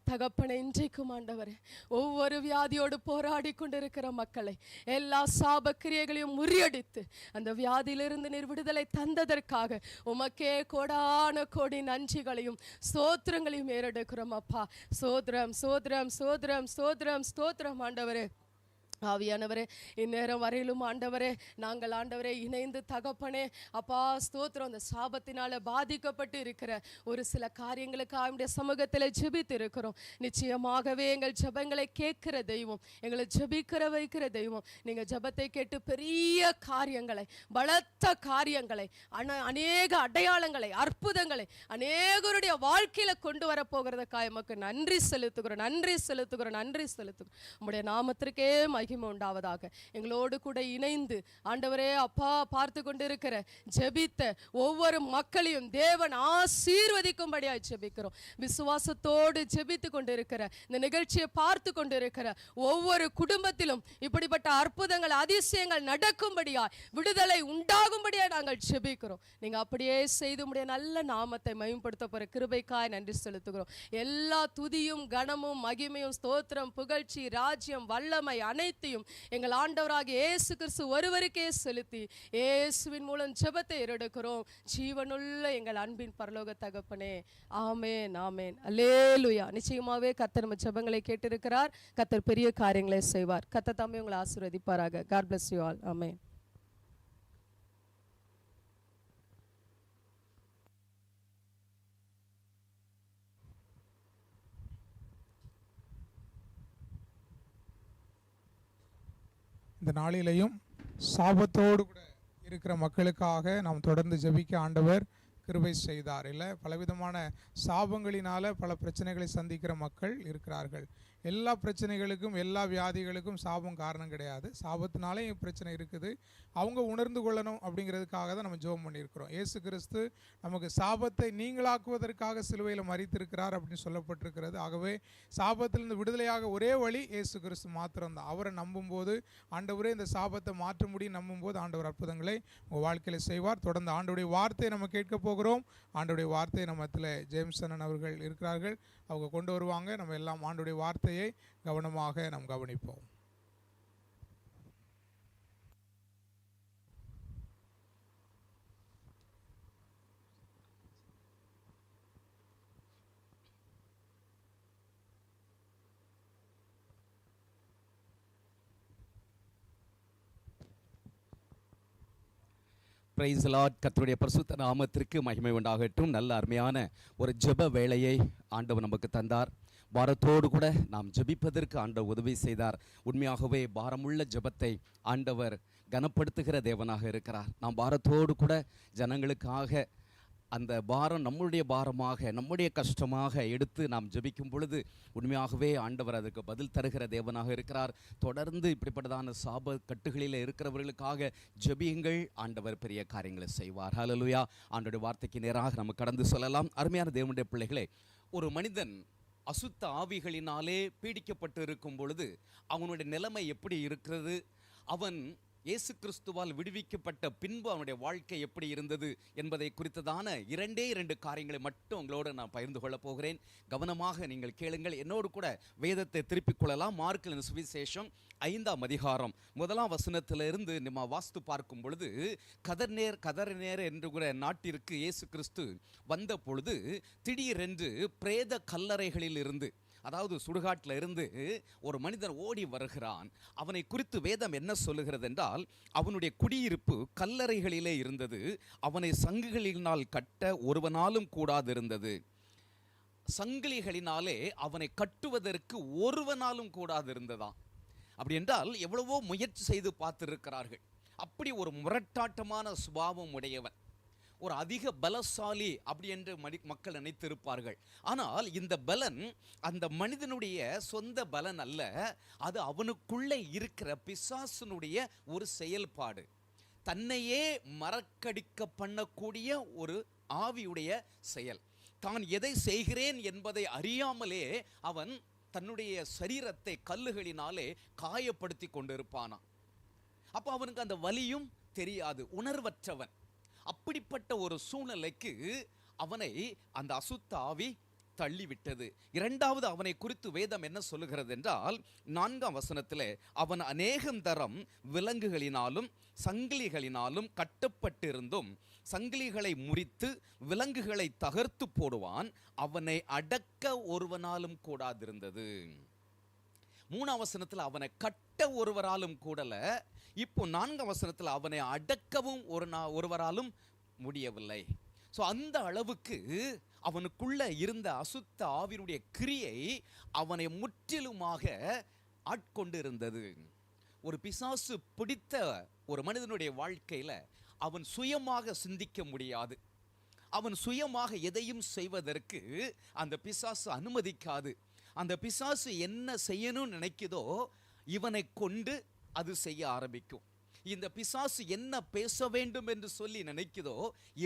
தகப்பனை, இன்றைக்கும் ஆண்டவரே ஒவ்வொரு வியாதியோடு போராடி கொண்டிருக்கிற மக்களை எல்லா சாபக்கிரியைகளையும் முறியடித்து அந்த வியாதியிலிருந்து நீர் விடுதலை தந்ததற்காக உமக்கே கோடான கோடி நன்றிகளையும் ஸ்தோத்திரங்களையும் ஏறெடுக்கிறோம் அப்பா. சோத்ரம் சோத்ரம் சோத்ரம் சோத்ரம் ஸ்தோத்திரம் ஆண்டவரே. ஆவியானவரே, இந்நேரம் வரையிலும் ஆண்டவரே, நாங்கள் ஆண்டவரே இணைந்து தகப்பனே அப்பா ஸ்தோத்திரம், அந்த சாபத்தினால பாதிக்கப்பட்டு இருக்கிற ஒரு சில காரியங்களுக்கு ஆண்டுடைய சமூகத்தில் ஜெபித்து இருக்கிறோம். நிச்சயமாகவே எங்கள் ஜெபங்களை கேட்கிற தெய்வம், எங்களை ஜெபிக்கிற வைக்கிற தெய்வம். நீங்கள் ஜெபத்தை கேட்டு பெரிய காரியங்களை, பலத்த காரியங்களை, அநேக அடையாளங்களை, அற்புதங்களை அநேகருடைய வாழ்க்கையில கொண்டு வர போகிறதுக்காக எமக்கு நன்றி செலுத்துகிறோம், நன்றி செலுத்துகிறோம், நன்றி செலுத்துகிறோம். உம்முடைய நாமத்திற்கே மகிமை உண்டாவதாக. எங்களோடு கூட இணைந்து ஆண்டவரே அப்பா பார்த்து கொண்டிருக்கிற ஜெபித்த ஒவ்வொரு மக்களையும் தேவன் ஆசீர்வதிக்கும்படியாய் ஜெபிக்கிறோம். விசுவாசத்தோடு ஜெபித்து கொண்டிருக்கிற இந்த நிகழ்ச்சியை பார்த்து கொண்டிருக்கிற ஒவ்வொரு குடும்பத்திலும் இப்படிப்பட்ட அற்புதங்கள் அதிசயங்கள் நடக்கும்படியாய், விடுதலை உண்டாகும்படியாய் நாங்கள் ஜெபிக்கிறோம். நீங்க அப்படியே செய்து முடிய நல்ல நாமத்தை மகிமைப்படுத்த போற கிருபைக்காய் நன்றி செலுத்துகிறோம். எல்லா துதியும் கனமும் மகிமையும் ஸ்தோத்திரம் புகழ்ச்சி ராஜ்யம் வல்லமை அனைத்தையும் எங்கள் ஆண்டவராகிய இயேசு கிறிஸ்து ஒருவருக்கே செலுத்தி இயேசுவின் மூலம் ஜெபத்தை ஏறெடுக்கிறோம். ஜீவனுள்ள எங்கள் அன்பின் பரலோக தகப்பனே, ஆமென், ஆமென், அல்லேலூயா. நிச்சயமாவே கர்த்தர் நம்ம ஜெபங்களை கேட்டிருக்கிறார். கர்த்தர் பெரிய காரியங்களை செய்வார். கர்த்தர் தாமே உங்களை ஆசீர்வதிப்பாராக. God bless you all. ஆமென். இந்த நாளிலையும் சாபத்தோடு கூட இருக்கிற மக்களுக்காக நாம் தொடர்ந்து ஜெபிக்க ஆண்டவர் கிருபை செய்தார். இல்லை, பலவிதமான சாபங்களினால பல பிரச்சனைகளை சந்திக்கிற மக்கள் இருக்கிறார்கள். எல்லா பிரச்சனைகளுக்கும் எல்லா வியாதிகளுக்கும் சாபம் காரணம் கிடையாது. சாபத்தினாலே பிரச்சனை இருக்குது, அவங்க உணர்ந்து கொள்ளணும் அப்படிங்கிறதுக்காக தான் நம்ம ஜெபம் பண்ணியிருக்கிறோம். இயேசு கிறிஸ்து நமக்கு சாபத்தை நீங்களாக்குவதற்காக சிலுவையில் மரித்திருக்கிறார் அப்படின்னு சொல்லப்பட்டிருக்கிறது. ஆகவே சாபத்திலிருந்து விடுதலையாக ஒரே வழி இயேசு கிறிஸ்து மாத்திரம்தான். அவரை நம்பும்போது ஆண்டவரே இந்த சாபத்தை மாற்ற முடியும், நம்பும்போது ஆண்டவர் அற்புதங்களை உங்கள் வாழ்க்கையில் செய்வார். தொடர்ந்து ஆண்டவருடைய வார்த்தையை நம்ம கேட்க போகிறோம். ஆண்டவருடைய வார்த்தையை நம்ம மத்தியில் ஜேம்சன் அவர்கள் இருக்கிறார்கள், அவங்க கொண்டு வருவாங்க. நம்ம எல்லாம் ஆண்டவருடைய வார்த்தையை கவனமாக நாம் கவனிப்போம். Praise lord. கர்த்தருடைய பரிசுத்த நாமத்திற்கு மகிமை உண்டாகட்டும். நல்ல அருமையான ஒரு ஜெப வேளையை ஆண்டவர் நமக்கு தந்தார். பாரத்தோடு கூட நாம் ஜெபிப்பதற்கு ஆண்டவர் உதவி செய்தார். உண்மையாகவே பாரமுள்ள ஜெபத்தை ஆண்டவர் கனப்படுத்துகிற தேவனாக இருக்கிறார். நாம் பாரத்தோடு கூட ஜனங்களுக்காக அந்த பாரம் நம்முடைய பாரமாக, நம்முடைய கஷ்டமாக எடுத்து நாம் ஜெபிக்கும் பொழுது உண்மையாகவே ஆண்டவர் அதுக்கு பதில் தருகிற தேவனாக இருக்கிறார். தொடர்ந்து இப்படிப்பட்டதான சாப கட்டுகளில் இருக்கிறவர்களுக்காக ஜெபியுங்கள், ஆண்டவர் பெரிய காரியங்களை செய்வார். ஹல்லேலூயா. ஆண்டவருடைய வார்த்தைக்கு நேராக நம்ம கடந்து சொல்லலாம். அருமையான தேவனுடைய பிள்ளைகளே, ஒரு மனிதன் அசுத்த ஆவிகளினாலே பீடிக்கப்பட்டு இருக்கும் பொழுது அவனுடைய நிலைமை எப்படி இருக்கிறது, அவன் இயேசு கிறிஸ்துவால் விடுவிக்கப்பட்ட பின்பு அவனுடைய வாழ்க்கை எப்படி இருந்தது என்பதை குறித்ததான இரண்டு காரியங்களை மட்டும் உங்களோடு நான் பகிர்ந்து கொள்ளப் போகிறேன். கவனமாக நீங்கள் கேளுங்கள், என்னோடு கூட வேதத்தை திருப்பிக் கொள்ளலாம். மார்க்கின் சுவிசேஷம் 5ஆம் அதிகாரம் 1ஆம் வசனத்திலிருந்து நம்ம வாஸ்து பார்க்கும் பொழுது, கதர்நேர் என்று கூட நாட்டிற்கு இயேசு கிறிஸ்து வந்த பொழுது திடீரென்று பிரேத கல்லறைகளில் இருந்து, அதாவது சுடுகாட்டில் இருந்து ஒரு மனிதன் ஓடி வருகிறான். அவனை குறித்து வேதம் என்ன சொல்லுகிறது என்றால், அவனுடைய குடியிருப்பு கல்லறைகளிலே இருந்தது. அவனை சங்குகளினால் கட்ட ஒருவனாலும் கூடாதிருந்தது. சங்கிலிகளினாலே அவனை கட்டுவதற்கு ஒருவனாலும் கூடாதிருந்ததாம். அப்படி என்றால் எவ்வளவோ முயற்சி செய்து பார்த்திருக்கிறார்கள். அப்படி ஒரு முரட்டாட்டமான சுபாவம் உடையவன், ஒரு அதிக பலசாலி அப்படி என்று மக்கள் நினைத்திருப்பார்கள். ஆனால் இந்த பலன் அந்த மனிதனுடைய சொந்த பலன் அல்ல, அது அவனுக்குள்ளே இருக்கிற பிசாசனுடைய ஒரு செயல்பாடு. தன்னையே மறக்கடிக்க பண்ணக்கூடிய ஒரு ஆவியுடைய செயல். தான் எதை செய்கிறேன் என்பதை அறியாமலே அவன் தன்னுடைய சரீரத்தை கல்லுகளினாலே காயப்படுத்தி கொண்டிருப்பானான். அப்போ அவனுக்கு அந்த வலியும் தெரியாது, உணர்வற்றவன். அப்படிப்பட்ட ஒரு சூழ்நிலைக்கு அவனை அந்த அசுத்த ஆவி தள்ளிவிட்டது. இரண்டாவது, அவனை குறித்து வேதம் என்ன சொல்லுகிறது என்றால், 4ஆம் வசனத்தில், அவன் அநேகம் தரம் விலங்குகளினாலும் சங்கிலிகளினாலும் கட்டப்பட்டிருந்தும் சங்கிலிகளை முறித்து விலங்குகளை தகர்த்து போடுவான், அவனை அடக்க ஒருவனாலும் கூடாதிருந்தது. 3ஆம் வசனத்தில், அவனை கட்ட கட்ட ஒருவராலும் கூடல. இப்போ 4ஆம் வசனத்தில் அவனை அடக்கவும் ஒருவராலும் முடியவில்லை. ஸோ அந்த அளவுக்கு அவனுக்குள்ள இருந்த அசுத்த ஆவியினுடைய கிரியை அவனை முற்றிலுமாக ஆட்கொண்டு இருந்தது. ஒரு பிசாசு பிடித்த ஒரு மனிதனுடைய வாழ்க்கையில அவன் சுயமாக சிந்திக்க முடியாது. அவன் சுயமாக எதையும் செய்வதற்கு அந்த பிசாசு அனுமதிக்காது. அந்த பிசாசு என்ன செய்யணும்னு நினைக்குதோ இவனை கொண்டு அது செய்ய ஆரம்பிக்கும். இந்த பிசாசு என்ன பேச வேண்டும் என்று சொல்லி நினைக்குதோ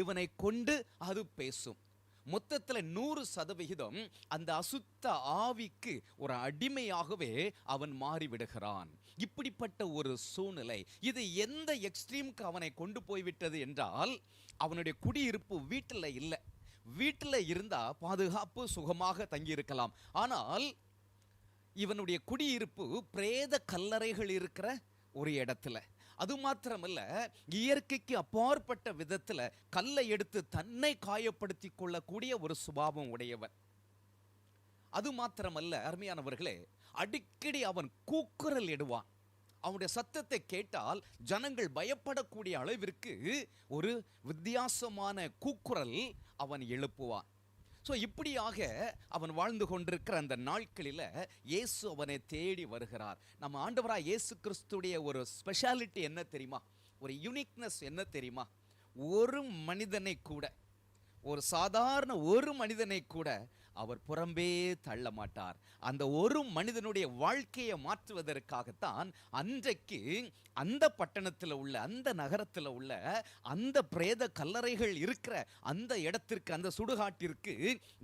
இவனை கொண்டு அது பேசும். மொத்தத்தில் 100% அந்த அசுத்த ஆவிக்கு ஒரு அடிமையாகவே அவன் மாறிவிடுகிறான். இப்படிப்பட்ட ஒரு சூழ்நிலை இது எந்த எக்ஸ்ட்ரீமுக்கு அவனை கொண்டு போய்விட்டது என்றால், அவனுடைய குடியிருப்பு வீட்டில் இல்லை. வீட்டில் இருந்தா பாதுகாப்பு சுகமாக தங்கியிருக்கலாம். ஆனால் இவனுடைய குடியிருப்பு பிரேத கல்லறைகள் இருக்கிற ஒரு இடத்துல. அது மாத்திரமல்ல, இயற்கைக்கு அப்பாற்பட்ட விதத்துல கல்லை எடுத்து தன்னை காயப்படுத்தி கொள்ளக்கூடிய ஒரு சுபாவம் உடையவன். அது மாத்திரமல்ல அருமையானவர்களே, அடிக்கடி அவன் கூக்குரல் இடுவான். அவனுடைய சத்தத்தை கேட்டால் ஜனங்கள் பயப்படக்கூடிய அளவிற்கு ஒரு வித்தியாசமான கூக்குரல் அவன் எழுப்புவான். ஸோ இப்படியாக அவன் வாழ்ந்து கொண்டிருக்கிற அந்த நாட்களில் இயேசு அவனை தேடி வருகிறார். நம்ம ஆண்டவராக இயேசு கிறிஸ்துடைய ஒரு ஸ்பெஷாலிட்டி என்ன தெரியுமா? ஒரு யூனிக்னஸ் என்ன தெரியுமா? ஒரு மனிதனை கூட, ஒரு சாதாரண ஒரு மனிதனை கூட அவர் புறம்பே தள்ள மாட்டார். அந்த ஒரு மனிதனுடைய வாழ்க்கையை மாற்றுவதற்காகத்தான் அன்றைக்கு அந்த பட்டணத்தில் உள்ள, அந்த நகரத்தில் உள்ள அந்த பிரேத கல்லறைகள் இருக்கிற அந்த இடத்திற்கு, அந்த சுடுகாட்டிற்கு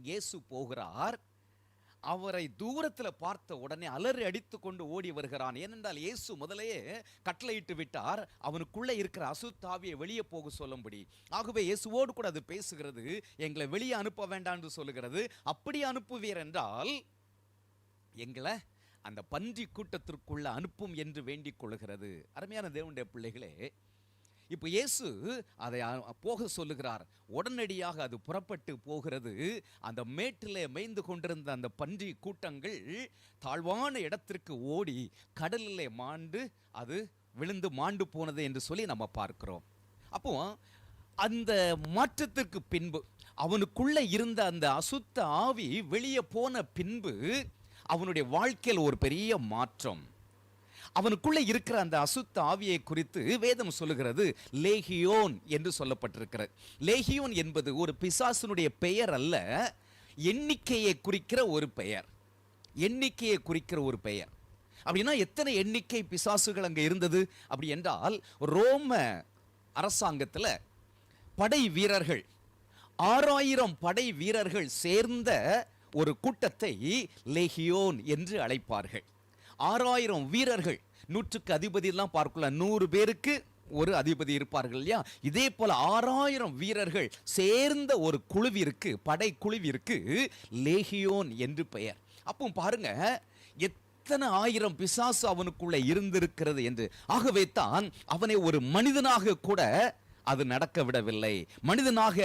இயேசு போகிறார். அவரை தூரத்தில் பார்த்த உடனே அலறி அடித்து கொண்டு ஓடி வருகிறான். ஏனென்றால் இயேசு முதலையே கட்டளையிட்டு விட்டார் அவனுக்குள்ளே இருக்கிற அசுத்தாவியை வெளியே போக சொல்லும்படி. ஆகவே இயேசுவோடு கூட அது பேசுகிறது, எங்களை வெளியே அனுப்ப வேண்டாம் என்று சொல்லுகிறது. அப்படி அனுப்புவீர் என்றால் எங்களை அந்த பன்றி கூட்டத்திற்குள்ள அனுப்பும் என்று வேண்டிக் கொள்கிறது. அருமையான தேவனுடைய பிள்ளைகளே, இப்போ இயேசு அதை போக சொல்லுகிறார். உடனடியாக அது புறப்பட்டு போகிறது. அந்த மேட்டிலே மேய்ந்து கொண்டிருந்த அந்த பன்றி கூட்டங்கள் தாழ்வான இடத்திற்கு ஓடி கடலிலே மாண்டு அது விழுந்து மாண்டு போனது என்று சொல்லி நம்ம பார்க்கிறோம். அப்போ அந்த மாற்றத்திற்கு பின்பு, அவனுக்குள்ள இருந்த அந்த அசுத்த ஆவி வெளியே போன பின்பு அவனுடைய வாழ்க்கையில் ஒரு பெரிய மாற்றம். அவனுக்குள்ளே இருக்கிற அந்த அசுத்த ஆவியை குறித்து வேதம் சொல்லுகிறது லேகியோன் என்று சொல்லப்பட்டிருக்கிறது. லேகியோன் என்பது ஒரு பிசாசினுடைய பெயர் அல்ல, எண்ணிக்கையை குறிக்கிற ஒரு பெயர். எண்ணிக்கையை குறிக்கிற ஒரு பெயர். அப்படின்னா எத்தனை எண்ணிக்கை பிசாசுகள் அங்கே இருந்தது அப்படி என்றால், ரோம அரசாங்கத்தில் படை வீரர்கள் 6000 படை வீரர்கள் சேர்ந்த ஒரு கூட்டத்தை லேகியோன் என்று அழைப்பார்கள். 6000 வீரர்கள், 100க்கு அதிபதி எல்லாம் பார்க்கலாம், 100 பேருக்கு ஒரு அதிபதி இருப்பார்கள் இல்லையா? இதே போல 6000 வீரர்கள் சேர்ந்த ஒரு குழுவிற்கு, படை குழுவிற்கு லேகியோன் என்று பெயர். அப்போ பாருங்க எத்தனை 1000 பிசாசு அவனுக்குள்ள இருந்திருக்கிறது என்று. ஆகவே தான் அவனை ஒரு மனிதனாக கூட அது நடக்க விடவில்லை, மனிதனாக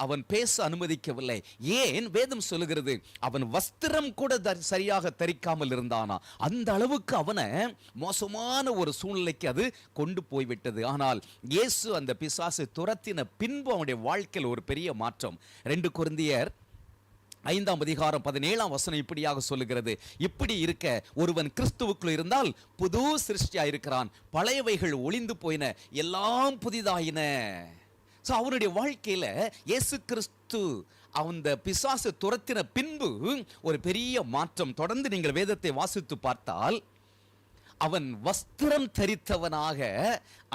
அவன் பேச அனுமதிக்கவில்லை. ஏன்? வேதம் சொல்லுகிறது அவன் வஸ்திரம் கூட சரியாக தரிக்காமல் இருந்தானா. அந்த அளவுக்கு அவனை மோசமான ஒரு சூழ்நிலைக்கு அது கொண்டு போய்விட்டது. ஆனால் இயேசு அந்த பிசாசை துரத்தின பின்பு அவனுடைய வாழ்க்கையில் ஒரு பெரிய மாற்றம். 2 கொரிந்தியர் 5ஆம் அதிகாரம் 17ஆம் வசனம் இப்படியாக சொல்லுகிறது, இப்படி இருக்க ஒருவன் கிறிஸ்துவுக்குள் இருந்தால் புது சிருஷ்டியா இருக்கிறான், பழையவைகள் ஒளிந்து போயின, எல்லாம் புதிதாயின. ஸோ அவனுடைய வாழ்க்கையில இயேசு கிறிஸ்து அந்த பிசாசு துரத்தின பின்பு ஒரு பெரிய மாற்றம். தொடர்ந்து நீங்கள் வேதத்தை வாசித்து பார்த்தால் அவன் வஸ்திரம் தரித்தவனாக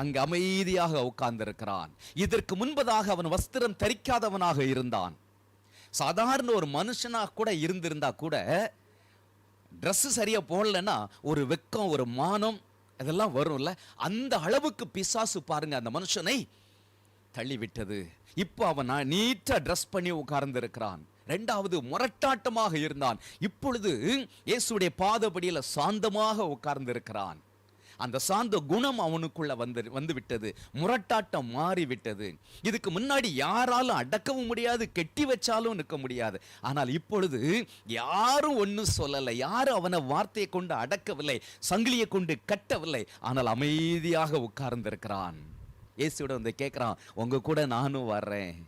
அங்கு அமைதியாக உட்கார்ந்திருக்கிறான். இதற்கு முன்பதாக அவன் வஸ்திரம் தரிக்காதவனாக இருந்தான். சாதாரண ஒரு மனுஷனாக கூட இருந்திருந்தா கூட ட்ரெஸ் சரியா போடலன்னா ஒரு வெக்கம், ஒரு மானம் இதெல்லாம் வரும்ல. அந்த அளவுக்கு பிசாசு பாருங்க அந்த மனுஷனை தள்ளிவிட்டது. இப்போ அவன் நீட்டா ட்ரெஸ் பண்ணி உட்கார்ந்து இருக்கிறான். 2வது முரட்டாட்டமாக இருந்தான். இப்பொழுது இயேசுடைய பாதபடியில் சாந்தமாக உட்கார்ந்து இருக்கிறான். அந்த சாந்த குணம் அவனுக்குள்ள வந்து விட்டது. முரட்டாட்டம் மாறி விட்டது. இதுக்கு முன்னாடி யாராலும் அடக்கவும் முடியாது, கெட்டி வச்சாலும் நிற்க முடியாது. ஆனால் இப்பொழுது யாரும் ஒன்னும் சொல்லலை, யாரும் அவனை வார்த்தையை கொண்டு அடக்கவில்லை, சங்கிலியை கொண்டு கட்டவில்லை. ஆனால் அமைதியாக உட்கார்ந்திருக்கிறான். இயேசுவோட வந்து கேட்கிறான், உங்க கூட நானும் வர்றேன்.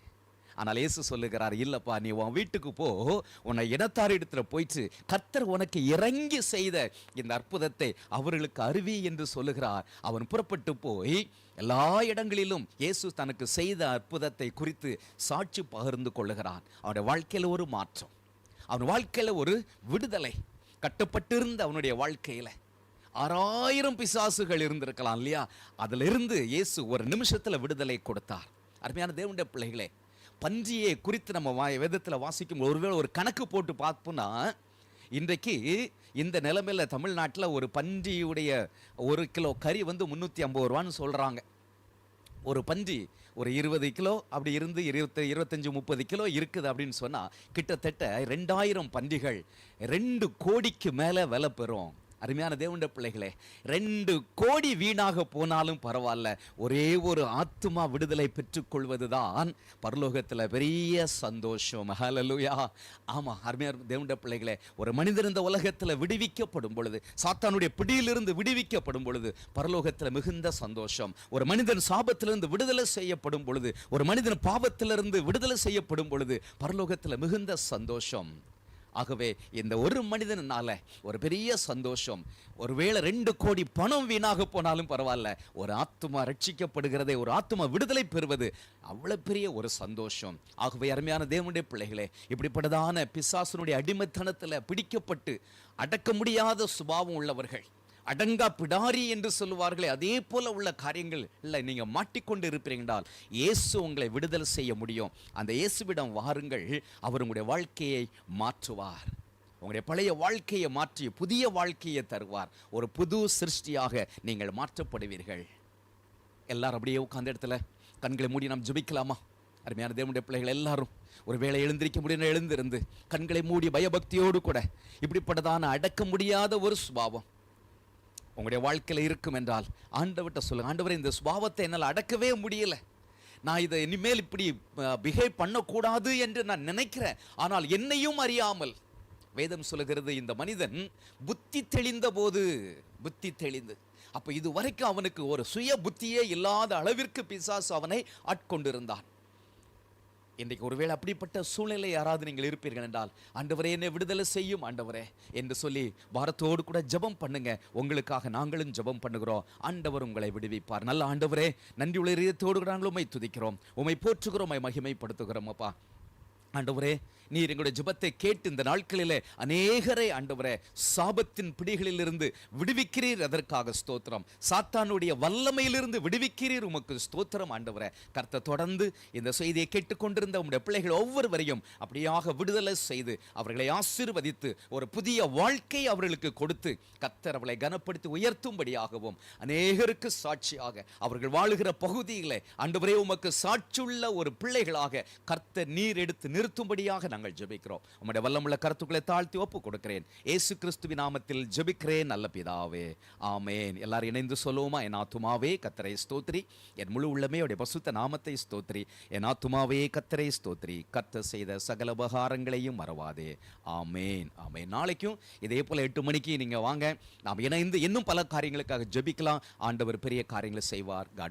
ஆனால் இயேசு சொல்லுகிறார், இல்லப்பா, நீ உன் வீட்டுக்கு போ, உன்னை இனத்தார் இடத்துல போயிட்டு கர்த்தர் உனக்கு இறங்கி செய்த இந்த அற்புதத்தை அவர்களுக்கு அறிவி என்று சொல்லுகிறார். அவன் புறப்பட்டு போய் எல்லா இடங்களிலும் இயேசு தனக்கு செய்த அற்புதத்தை குறித்து சாட்சி பகிர்ந்து கொள்ளுகிறான். அவனுடைய வாழ்க்கையில ஒரு மாற்றம், அவன் வாழ்க்கையில ஒரு விடுதலை. கட்டப்பட்டிருந்த அவனுடைய வாழ்க்கையில 6000 பிசாசுகள் இருந்திருக்கலாம் இல்லையா? அதுல இருந்து இயேசு ஒரு நிமிஷத்துல விடுதலை கொடுத்தார். அருமையான தேவனுடைய பிள்ளைகளே, பன்றியை குறித்து நம்ம வேதத்தில் வாசிக்கும் ஒருவேளை ஒரு கணக்கு போட்டு பார்ப்போம்னா, இன்றைக்கு இந்த நிலைமையில தமிழ்நாட்டில் ஒரு பன்றியுடைய 1 கிலோ கறி வந்து 350 ரூபான்னு சொல்றாங்க. ஒரு பன்றி ஒரு 20 கிலோ அப்படி இருந்து 25-30 கிலோ இருக்குது அப்படின்னு சொன்னா கிட்டத்தட்ட 2000 பன்றிகள் 2 கோடிக்கு மேல விலை பெறும். அருமையான தேவனுடைய பிள்ளைகளே, 2 கோடி வீணாக போனாலும் பரவாயில்ல, ஒரே ஒரு ஆத்துமா விடுதலை பெற்றுக்கொள்வதுதான் பரலோகத்தில் பெரிய சந்தோஷம். ஹல்லேலூயா. ஆமா, அருமையான தேவனுடைய பிள்ளைகளே, ஒரு மனிதன் இந்த உலகத்தில் விடுவிக்கப்படும் பொழுது, சாத்தானுடைய பிடியிலிருந்து விடுவிக்கப்படும் பொழுது பரலோகத்தில் மிகுந்த சந்தோஷம். ஒரு மனிதன் சாபத்திலிருந்து விடுதலை செய்யப்படும் பொழுது, ஒரு மனிதன் பாவத்திலிருந்து விடுதலை செய்யப்படும் பொழுது பரலோகத்தில் மிகுந்த சந்தோஷம். ஆகவே இந்த ஒரு மனிதனால ஒரு பெரிய சந்தோஷம். ஒருவேளை 2 கோடி பணம் வீணாக போனாலும் பரவாயில்ல, ஒரு ஆத்துமா ரட்சிக்கப்படுகிறதே, ஒரு ஆத்துமா விடுதலை பெறுவது அவ்வளவு பெரிய ஒரு சந்தோஷம். ஆகவே அருமையான தேவனுடைய பிள்ளைகளே, இப்படிப்பட்டதான பிசாசனுடைய அடிமைத்தனத்தில் பிடிக்கப்பட்டு அடக்க முடியாத சுபாவம் உள்ளவர்கள், அடங்கா பிடாரி என்று சொல்லுவார்களே, அதே போல உள்ள காரியங்கள் இல்லை நீங்க மாட்டிக்கொண்டு இருப்பீர்கள், இயேசு உங்களை விடுதலை செய்ய முடியும். அந்த இயேசுவிடம் வாருங்கள், அவர் உங்களுடைய வாழ்க்கையை மாற்றுவார். உங்களுடைய பழைய வாழ்க்கையை மாற்றி புதிய வாழ்க்கையை தருவார். ஒரு புது சிருஷ்டியாக நீங்கள் மாற்றப்படுவீர்கள். எல்லாரும் அப்படியே உட்கார்ந்த இடத்துல கண்களை மூடி நாம் ஜெபிக்கலாமா? அருமையான தேவனுடைய பிள்ளைகள் எல்லாரும் ஒரு வேளை எழுந்திருக்க முடியும், எழுந்திருந்து கண்களை மூடி பயபக்தியோடு கூட இப்படிப்பட்டதான அடக்க முடியாத ஒரு சுபாவம் உங்களுடைய வாழ்க்கையில் இருக்கும் என்றால் ஆண்டவர்கிட்ட சொல்லுங்க, ஆண்டவரே, இந்த சுபாவத்தை என்னால் அடக்கவே முடியல, நான் இதை இனிமேல் இப்படி பிஹேவ் பண்ணக்கூடாது என்று நான் நினைக்கிறேன், ஆனால் என்னையும் அறியாமல். வேதம் சொல்லுகிறது, இந்த மனிதன் புத்தி தெளிந்த போது, புத்தி தெளிந்து, அப்ப இது வரைக்கும் அவனுக்கு ஒரு சுய புத்தியே இல்லாத அளவிற்கு பிசாசு அவனை ஆட்கொண்டிருந்தான். இன்றைக்கு ஒருவேளை அப்படிப்பட்ட சூழ்நிலை யாராவது நீங்கள் இருப்பீர்கள் என்றால், ஆண்டவரே என்னை விடுதலை செய்யும் ஆண்டவரே என்று சொல்லி பாரத்தோடு கூட ஜெபம் பண்ணுங்க. உங்களுக்காக நாங்களும் ஜெபம் பண்ணுகிறோம். ஆண்டவர் உங்களை விடுவிப்பார். நல்ல ஆண்டவரே, நன்றியுள்ள இதயத்தோடு கூட நாங்கள் உம்மை துதிக்கிறோம், உம்மை போற்றுகிறோம், உம்மை மகிமைப்படுத்துகிறோம். அப்பா ஆண்டவரே, நீர் எங்களுடைய ஜெபத்தை கேட்டு இந்த நாட்களிலே அநேகரை ஆண்டவரே சாபத்தின் பிடிகளில் இருந்து விடுவிக்கிறீர், அதற்காக ஸ்தோத்திரம். சாத்தானுடைய வல்லமையிலிருந்து விடுவிக்கிறீர், உமக்கு ஸ்தோத்திரம் ஆண்டவரே. கர்த்தர் தொடர்ந்து இந்த செய்தியை கேட்டுக்கொண்டிருந்த உம்முடைய பிள்ளைகள் ஒவ்வொருவரையும் அப்படியாக விடுதலை செய்து அவர்களை ஆசீர்வதித்து ஒரு புதிய வாழ்க்கை அவர்களுக்கு கொடுத்து கர்த்தர் அவர்களை கனப்படுத்தி உயர்த்தும்படியாகவும், அநேகருக்கு சாட்சியாக அவர்கள் வாழுகிற பகுதியிலே ஆண்டவரே உமக்கு சாட்சியுள்ள ஒரு பிள்ளைகளாக கர்த்தர் நீர் எடுத்து நிறுத்தும்படியாக நாங்கள் ஜெபிக்கிறோம். உம்முடைய வல்லமுள்ள கருத்துக்களை தாழ்த்தி ஒப்பு கொடுக்கிறேன். இயேசு கிறிஸ்துவின் நாமத்தில் ஜெபிக்கிறேன் நல்ல பிதாவே, ஆமென். எல்லாரும் இணைந்து சொல்லுவோமா? என் ஆத்துமாவே கர்த்தரை ஸ்தோத்திரி, என் முழு உள்ளமே அவருடைய பரிசுத்த நாமத்தை ஸ்தோத்திரி, என் ஆத்துமாவே கர்த்தரை ஸ்தோத்திரி, கர்த்தர் செய்த சகல உபகாரங்களையும் மறவாதே. ஆமென், ஆமென். நாளைக்கும் இதே போல 8 மணிக்கு நீங்க வாங்க, நாம் இணைந்து இன்னும் பல காரியங்களுக்காக ஜெபிக்கலாம். ஆண்டவர் பெரிய காரியங்களை செய்வார். காட்